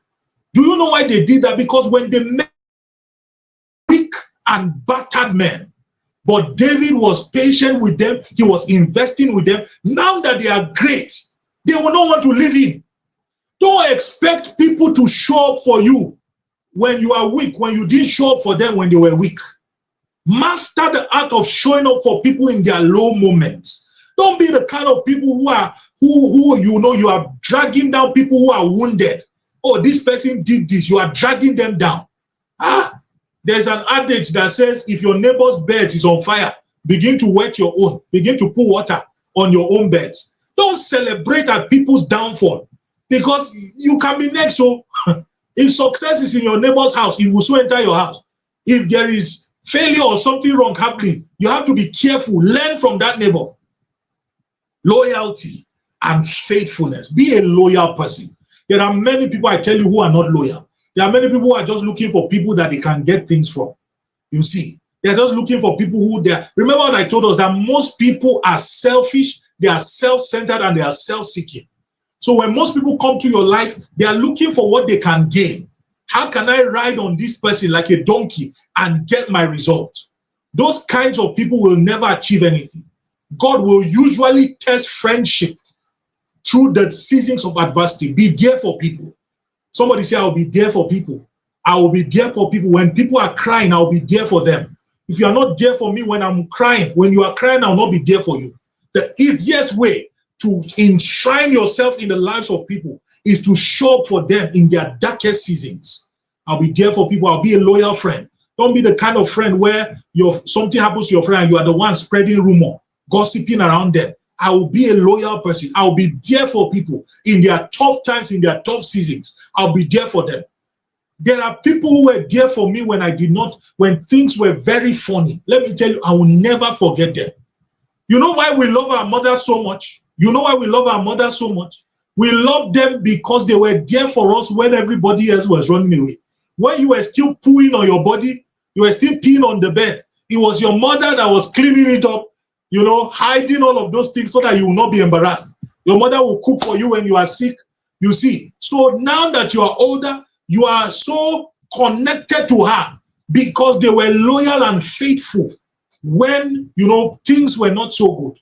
Speaker 2: Do you know why they did that? Because when they met weak and battered men, but David was patient with them, he was investing with them. Now that they are great, they will not want to leave him. Don't expect people to show up for you when you are weak, when you didn't show up for them when they were weak. Master the art of showing up for people in their low moments. Don't be the kind of people who you are dragging down people who are wounded. Oh, this person did this. You are dragging them down. There's an adage that says, if your neighbor's bed is on fire, begin to wet your own. Begin to pour water on your own beds. Don't celebrate at people's downfall because you can be next. So if success is in your neighbor's house, it will soon enter your house. If there is failure or something wrong happening, you have to be careful. Learn from that neighbor. Loyalty and faithfulness. Be a loyal person. There are many people, I tell you, who are not loyal. There are many people who are just looking for people that they can get things from. You see, they're just looking for people who they are. Remember what I told us, that most people are selfish, they are self-centered, and they are self-seeking. So when most people come to your life, they are looking for what they can gain. How can I ride on this person like a donkey and get my result? Those kinds of people will never achieve anything. God will usually test friendship through the seasons of adversity. Be there for people. Somebody say, I'll be there for people. I will be there for people. When people are crying, I'll be there for them. If you are not there for me when I'm crying, when you are crying, I'll not be there for you. The easiest way to enshrine yourself in the lives of people is to show up for them in their darkest seasons. I'll be there for people. I'll be a loyal friend. Don't be the kind of friend where something happens to your friend and you are the one spreading rumor, gossiping around them. I will be a loyal person. I will be there for people in their tough times, in their tough seasons. I'll be there for them. There are people who were there for me when things were very funny. Let me tell you, I will never forget them. You know why we love our mothers so much? You know why we love our mothers so much? We love them because they were there for us when everybody else was running away. When you were still pooing on your body, you were still peeing on the bed. It was your mother that was cleaning it up, hiding all of those things so that you will not be embarrassed. Your mother will cook for you when you are sick. You see, so now that you are older, you are so connected to her
Speaker 3: because they were loyal and faithful when, things were not so good.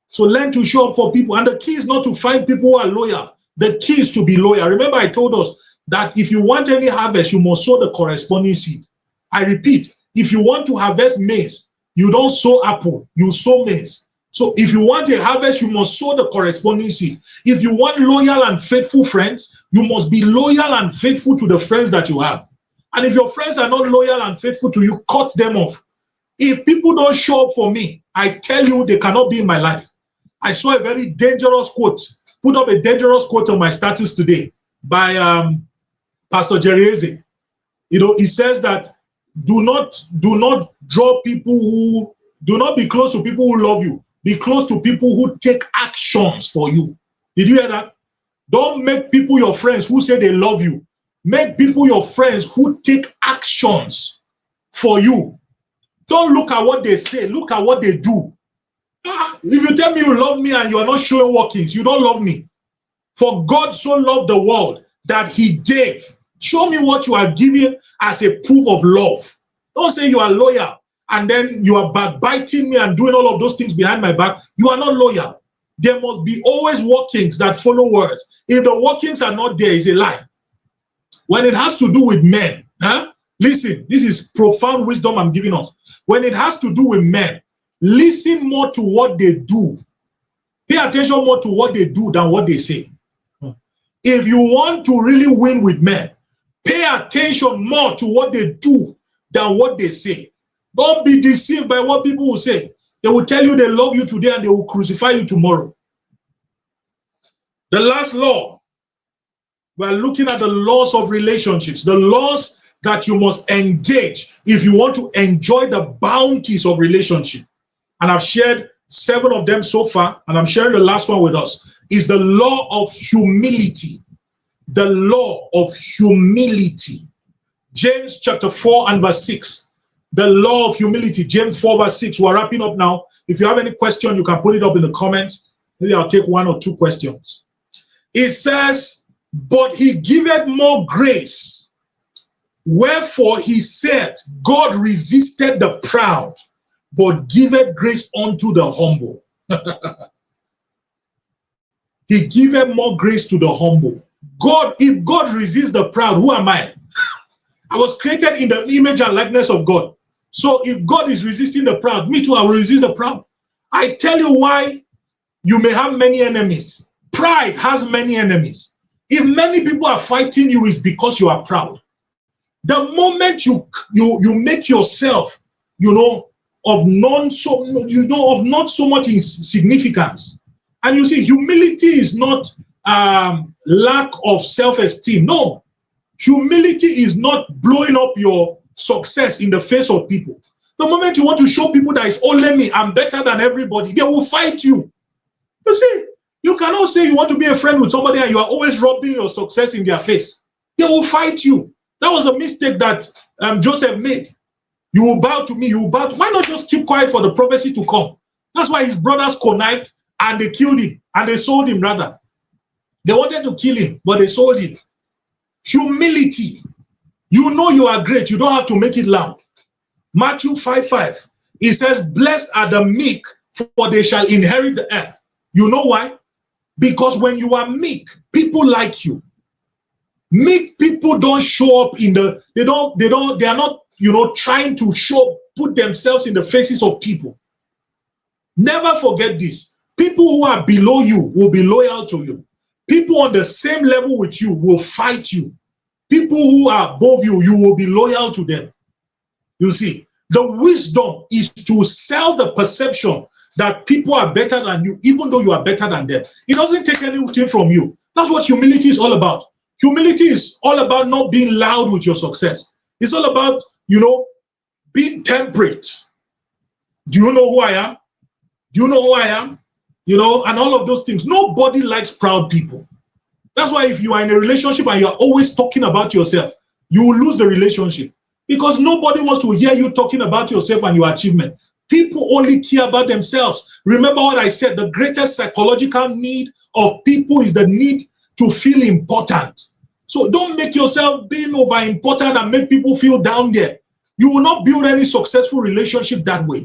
Speaker 3: So learn to show up for people. And the key is not to find people who are loyal. The key is to be loyal. Remember, I told us that if you want any harvest, you must sow the corresponding seed. I repeat, if you want to harvest maize, you don't sow apple, you sow maize. So if you want a harvest, you must sow the corresponding seed. If you want loyal and faithful friends, you must be loyal and faithful to the friends that you have. And if your friends are not loyal and faithful to you, cut them off. If people don't show up for me, I tell you, they cannot be in my life. I saw a very dangerous quote, put up a dangerous quote on my status today by Pastor Jerry Eze. He says that do not draw people who, do not be close to people who love you. Be close to people who take actions for you. Did you hear that? Don't make people your friends who say they love you. Make people your friends who take actions for you. Don't look at what they say, look at what they do. If you tell me you love me and you are not showing workings, you don't love me. For God so loved the world that he gave. Show me what you are giving as a proof of love. Don't say you are loyal and then you are backbiting me and doing all of those things behind my back. You are not loyal. There must be always workings that follow words. If the workings are not there, it's a lie. When it has to do with men, listen, this is profound wisdom I'm giving us. When it has to do with men, listen more to what they do. Pay attention more to what they do than what they say. If you want to really win with men, pay attention more to what they do than what they say. Don't be deceived by what people will say. They will tell you they love you today and they will crucify you tomorrow. The last law, we are looking at the laws of relationships, the laws that you must engage if you want to enjoy the bounties of relationship. And I've shared 7 of them so far, and I'm sharing the last one with us, is the law of humility. The law of humility. James chapter 4 and verse 6. The law of humility, James 4 verse 6. We're wrapping up now. If you have any question, you can put it up in the comments. Maybe I'll take 1 or 2 questions. It says, but he giveth more grace. Wherefore he said, God resisted the proud, but giveth grace unto the humble. He giveth more grace to the humble. God, if God resists the proud, who am I? I was created in the image and likeness of God. So if God is resisting the proud, me too, I will resist the proud. I tell you why you may have many enemies. Pride has many enemies. If many people are fighting you, it's because you are proud. The moment you make yourself, of not so much significance. And you see, humility is not lack of self-esteem. No, humility is not blowing up your success in the face of people. The moment you want to show people that it's only me, I'm better than everybody, they will fight you. You see, you cannot say you want to be a friend with somebody and you are always rubbing your success in their face. They will fight you. That was the mistake that Joseph made. You will bow to me, you will bow to... Why not just keep quiet for the prophecy to come? That's why his brothers connived and they killed him, and they sold him rather. They wanted to kill him, but they sold him. Humility. You know you are great, you don't have to make it loud. Matthew 5:5, it says, blessed are the meek, for they shall inherit the earth. You know why? Because when you are meek, people like you. Meek people don't show up in the, they are not, trying to put themselves in the faces of people. Never forget this. People who are below you will be loyal to you. People on the same level with you will fight you. People who are above you, you will be loyal to them. You see, the wisdom is to sell the perception that people are better than you, even though you are better than them. It doesn't take anything from you. That's what humility is all about. Humility is all about not being loud with your success. It's all about, being temperate. Do you know who I am? Do you know who I am? And all of those things. Nobody likes proud people. That's why if you are in a relationship and you are always talking about yourself, you will lose the relationship. Because nobody wants to hear you talking about yourself and your achievement. People only care about themselves. Remember what I said, the greatest psychological need of people is the need to feel important. So don't make yourself being over important and make people feel down there. You will not build any successful relationship that way.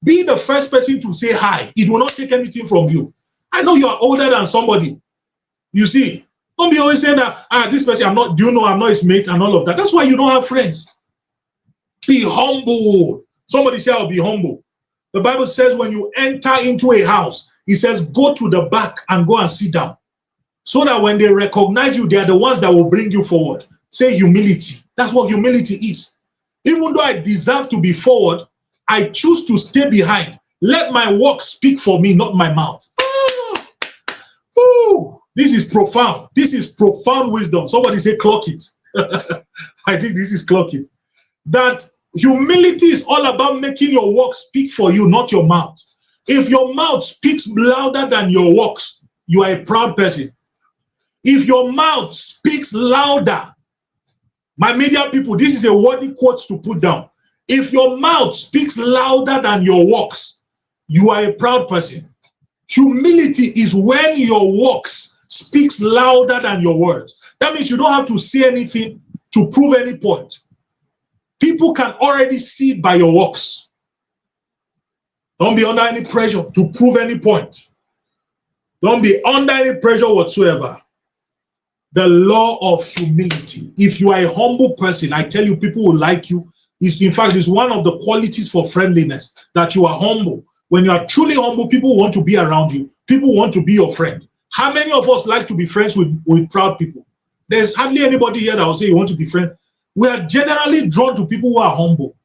Speaker 3: Be the first person to say hi. It will not take anything from you. I know you are older than somebody. You see, don't be always saying that, this person, I'm not his mate and all of that. That's why you don't have friends. Be humble. Somebody say, I'll be humble. The Bible says when you enter into a house, it says, go to the back and go and sit down. So that when they recognize you, they are the ones that will bring you forward. Say humility. That's what humility is. Even though I deserve to be forward, I choose to stay behind. Let my work speak for me, not my mouth. Ooh, this is profound. This is profound wisdom. Somebody say, clock it. I think this is clock it. That humility is all about making your work speak for you, not your mouth. If your mouth speaks louder than your works, you are a proud person. If your mouth speaks louder, my media people, this is a worthy quote to put down. If your mouth speaks louder than your works, you are a proud person. Humility is when your works speaks louder than your words. That means you don't have to say anything to prove any point. People can already see it by your works. Don't be under any pressure to prove any point. Don't be under any pressure whatsoever. The law of humility. If you are a humble person, I tell you, people will like you. In fact, it's one of the qualities for friendliness, that you are humble. When you are truly humble, people want to be around you. People want to be your friend. How many of us like to be friends with proud people? There's hardly anybody here that will say you want to be friends. We are generally drawn to people who are humble.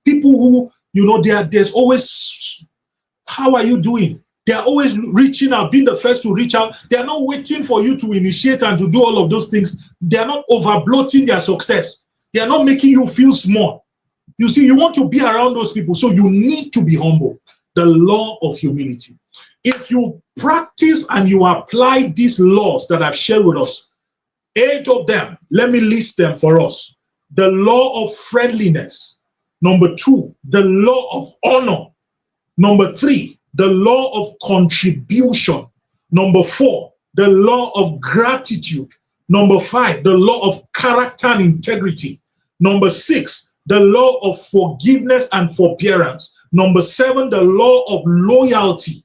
Speaker 3: People who, there's always, how are you doing? They are always reaching out, being the first to reach out. They are not waiting for you to initiate and to do all of those things. They are not overbloating their success. They are not making you feel small. You see, you want to be around those people, so you need to be humble. The law of humility. If you practice and you apply these laws that I've shared with us, 8 of them, let me list them for us. The law of friendliness. Number 2, the law of honor. Number 3, the law of contribution. Number 4, the law of gratitude. Number 5, the law of character and integrity. Number 6, the law of forgiveness and forbearance. Number 7, the law of loyalty.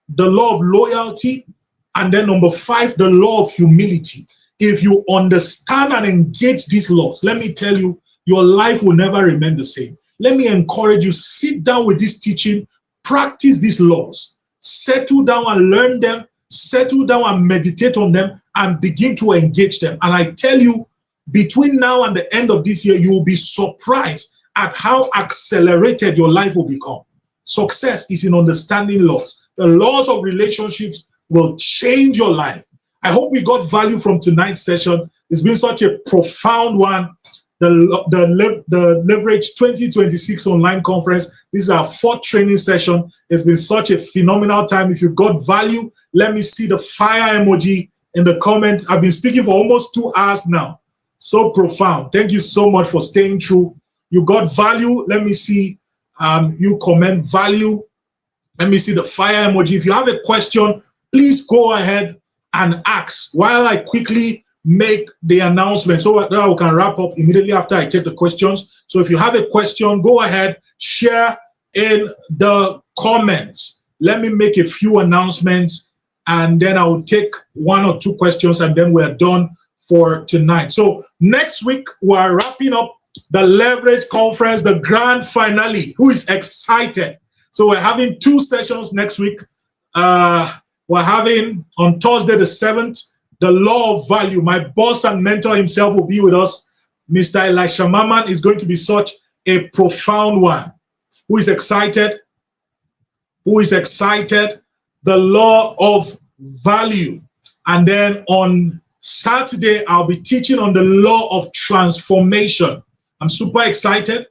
Speaker 3: The law of loyalty. And then number 5, the law of humility. If you understand and engage these laws, let me tell you, your life will never remain the same. Let me encourage you, sit down with this teaching, practice these laws, settle down and learn them, settle down and meditate on them, and begin to engage them. And I tell you, between now and the end of this year, you will be surprised at how accelerated your life will become. Success is in understanding laws. The laws of relationships will change your life. I hope we got value from tonight's session. It's been such a profound one. The Leverage 2026 online conference. This is our 4th training session. It's been such a phenomenal time. If you got value, let me see the fire emoji in the comment. I've been speaking for almost 2 hours now. So profound. Thank you so much for staying true. You got value. Let me see you comment value. Let me see the fire emoji. If you have a question, please go ahead and ask while I quickly make the announcement so that we can wrap up immediately after I take the questions. So if you have a question, go ahead, share in the comments. Let me make a few announcements and then I will take 1 or 2 questions and then we're done for tonight. So next week, we're wrapping up the Leverage Conference, the grand finale. Who is excited? So we're having 2 sessions next week. We're having on Thursday the 7th, the law of value. My boss and mentor himself will be with us. Mr. Elisha Maman is going to be such a profound one. Who is excited? Who is excited? The law of value. And then on Saturday, I'll be teaching on the law of transformation. I'm super excited.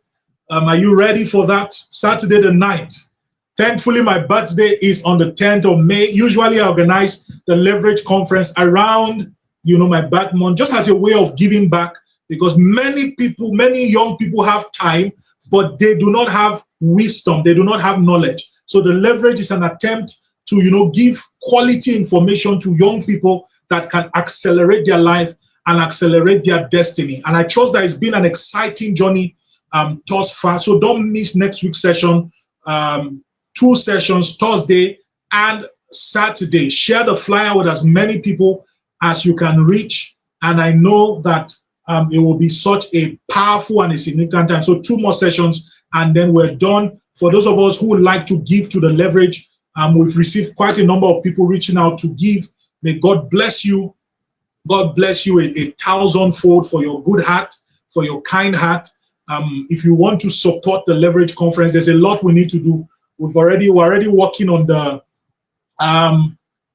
Speaker 3: Are you ready for that? Saturday the 9th. Thankfully, my birthday is on the 10th of May. Usually I organize the Leverage Conference around, my birth month, just as a way of giving back, because many young people have time, but they do not have wisdom. They do not have knowledge. So the Leverage is an attempt to, give quality information to young people that can accelerate their life and accelerate their destiny. And I trust that it's been an exciting journey thus far. So don't miss next week's session. 2 sessions, Thursday and Saturday. Share the flyer with as many people as you can reach. And I know that it will be such a powerful and a significant time. So 2 more sessions and then we're done. For those of us who would like to give to the leverage, we've received quite a number of people reaching out to give. May God bless you. God bless you a 1,000-fold for your good heart, for your kind heart. If you want to support the Leverage Conference, there's a lot we need to do. We're already working on the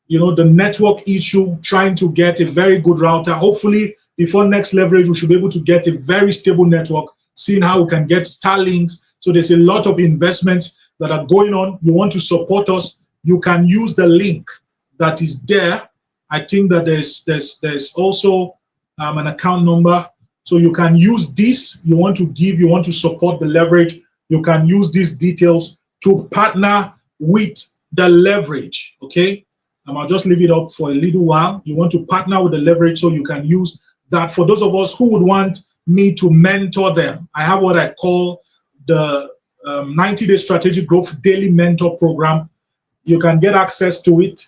Speaker 3: the network issue, trying to get a very good router. Hopefully, before next Leverage, we should be able to get a very stable network, seeing how we can get Starlinks. So there's a lot of investments that are going on. You want to support us, you can use the link that is there. I think that there's also an account number. So you can use this. You want to give, you want to support the leverage. You can use these details to partner with the leverage, okay? I'll just leave it up for a little while. You want to partner with the leverage, so you can use that. For those of us who would want me to mentor them, I have what I call the 90-day strategic growth daily mentor program. You can get access to it.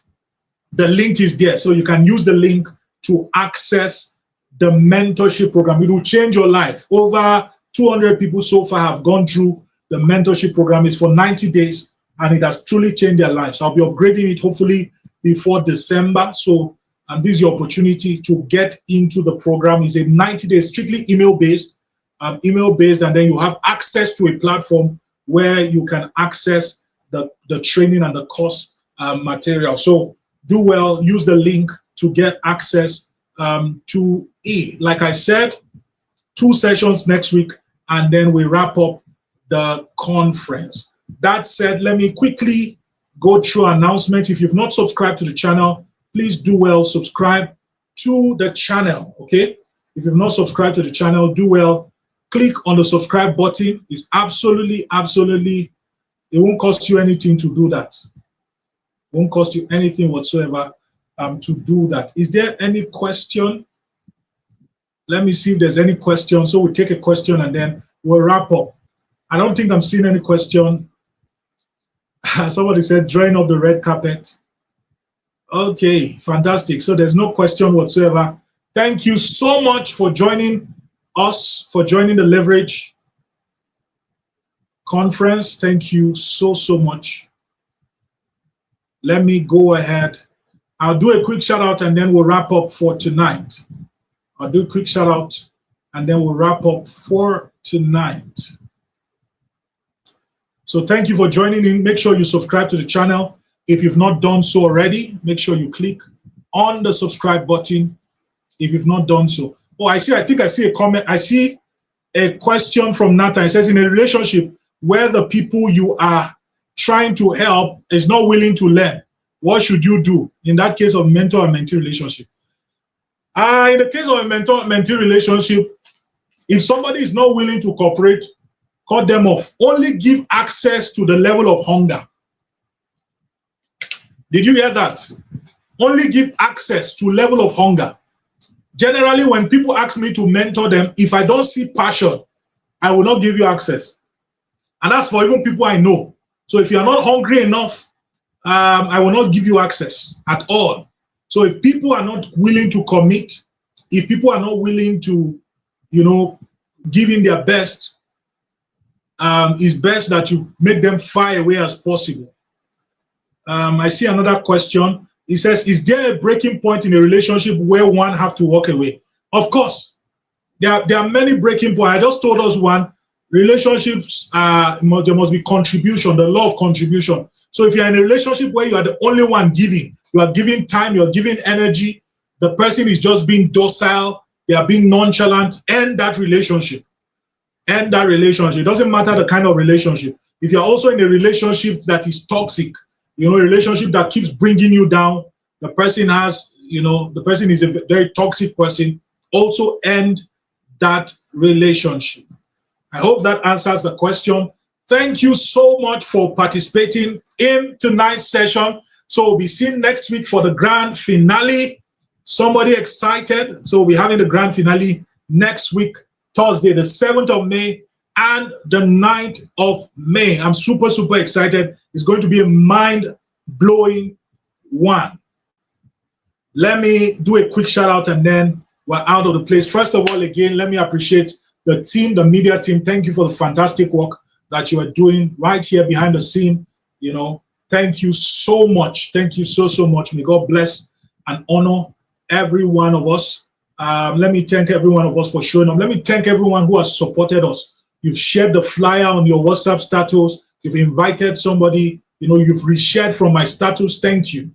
Speaker 3: The link is there, so you can use the link to access the mentorship program. It will change your life. Over 200 people so far have gone through the mentorship program. It's for 90 days, and it has truly changed their lives. I'll be upgrading it hopefully before December. So, and this is your opportunity to get into the program. It's a 90-day, strictly email-based, and then you have access to a platform where you can access the training and the course material. So do well, use the link to get access to it. Like I said, 2 sessions next week, and then we wrap up the conference. That said, let me quickly go through announcements. If you've not subscribed to the channel, please do well, subscribe to the channel, okay? If you've not subscribed to the channel, do well, click on the subscribe button. It's absolutely, it won't cost you anything to do that. It won't cost you anything whatsoever to do that. Is there any question? Let me see if there's any question. So we'll take a question and then we'll wrap up. I don't think I'm seeing any question. Somebody said, drawing up the red carpet. Okay, fantastic. So there's no question whatsoever. Thank you so much for joining us, for joining the Leverage Conference. Thank you so much. Let me go ahead. I'll do a quick shout out and then we'll wrap up for tonight. I'll do a quick shout out and then we'll wrap up for tonight. So thank you for joining in. Make sure you subscribe to the channel. If you've not done so already, make sure you click on the subscribe button if you've not done so. Oh, I think I see a comment. I see a question from Nathan. It says, in a relationship where the people you are trying to help is not willing to learn, what should you do in that case of mentor and mentee relationship? In the case of a mentor-mentee relationship, if somebody is not willing to cooperate, cut them off. Only give access to the level of hunger. Did you hear that? Only give access to level of hunger. Generally, when people ask me to mentor them, if I don't see passion, I will not give you access. And that's for even people I know. So if you are not hungry enough, I will not give you access at all. So if people are not willing to commit, if people are not willing to, give in their best, it's best that you make them far away as possible. I see another question. It says, is there a breaking point in a relationship where one have to walk away? Of course, there are many breaking points. I just told us one. Relationships, there must be contribution, the law of contribution. So if you're in a relationship where you are the only one giving, you are giving time, you're giving energy, the person is just being docile, they are being nonchalant, end that relationship. End that relationship. It doesn't matter the kind of relationship. If you're also in a relationship that is toxic, a relationship that keeps bringing you down, the person is a very toxic person, also end that relationship. I hope that answers the question. Thank you so much for participating in tonight's session. So we'll be seen next week for the grand finale. Somebody excited? So we'll be having the grand finale next week, Thursday, the 7th of May and the 9th of May. I'm super, super excited. It's going to be a mind-blowing one. Let me do a quick shout out and then we're out of the place. First of all, again, let me appreciate the team, the media team. Thank you for the fantastic work that you are doing right here behind the scene. You know, thank you so much. Thank you so, so much. May God bless and honor every one of us. Let me thank every one of us for showing up. Let me thank everyone who has supported us. You've shared the flyer on your WhatsApp status. You've invited somebody. You know, you've reshared from my status. Thank you.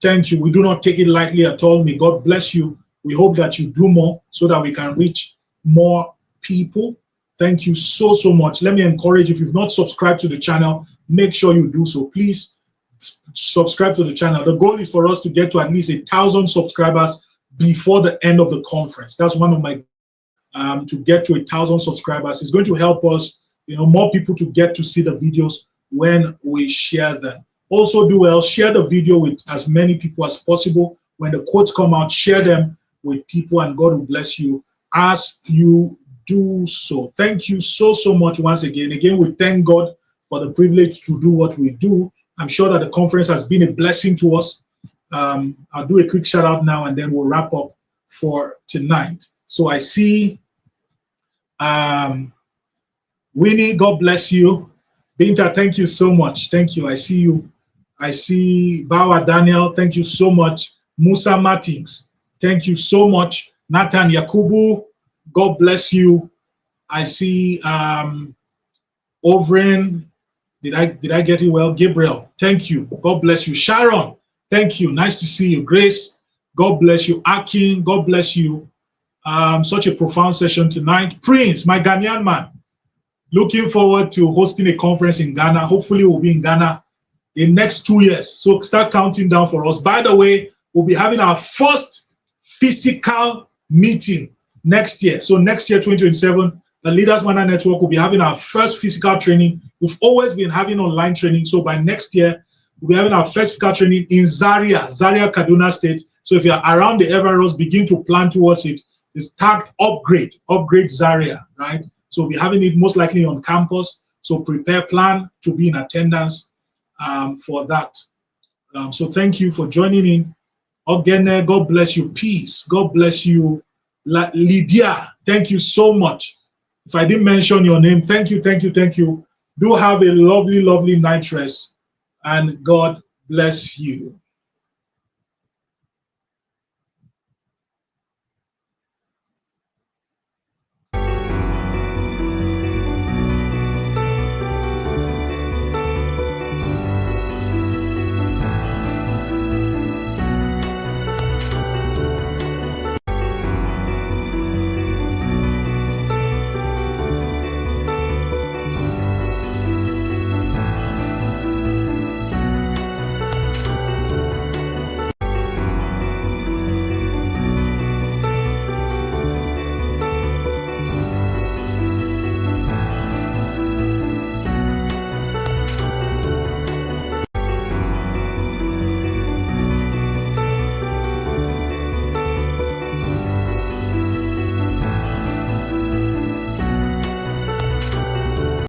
Speaker 3: Thank you. We do not take it lightly at all. May God bless you. We hope that you do more so that we can reach more people. Thank you so, so much. Let me encourage, if you've not subscribed to the channel, make sure you do so. Please subscribe to the channel. The goal is for us to get to at least 1,000 subscribers before the end of the conference. That's one of my to get to 1,000 subscribers. It's going to help us, you know, more people to get to see the videos when we share them. Also do well, share the video with as many people as possible. When the quotes come out, share them with people and God will bless you as you do so. Thank you so, so much once again. Again, we thank God for the privilege to do what we do. I'm sure that the conference has been a blessing to us. I'll do a quick shout out now and then we'll wrap up for tonight. So I see Winnie, God bless you. Binta, thank you so much. Thank you. I see you. I see Bawa Daniel. Thank you so much. Musa Martins, thank you so much. Nathan Yakubu, God bless you. I see Ovren. Did I get it well? Gabriel, thank you. God bless you. Sharon, thank you. Nice to see you. Grace, God bless you. Akin, God bless you. Such a profound session tonight. Prince, my Ghanaian man, looking forward to hosting a conference in Ghana. Hopefully we'll be in Ghana in next 2 years. So start counting down for us. By the way, we'll be having our first physical meeting next year. So next year, 2027, the Leaders Manna Network will be having our first physical training. We've always been having online training. So by next year, we'll be having our first physical training in Zaria, Kaduna State. So if you're around the Everest, begin to plan towards it. It's tagged Upgrade Zaria, right? So we'll be having it most likely on campus. So prepare, plan to be in attendance for that. So thank you for joining in. Ogene, God bless you. Peace. God bless you. Lydia, thank you so much. If I didn't mention your name, thank you, thank you, thank you. Do have a lovely, lovely night rest, and God bless you.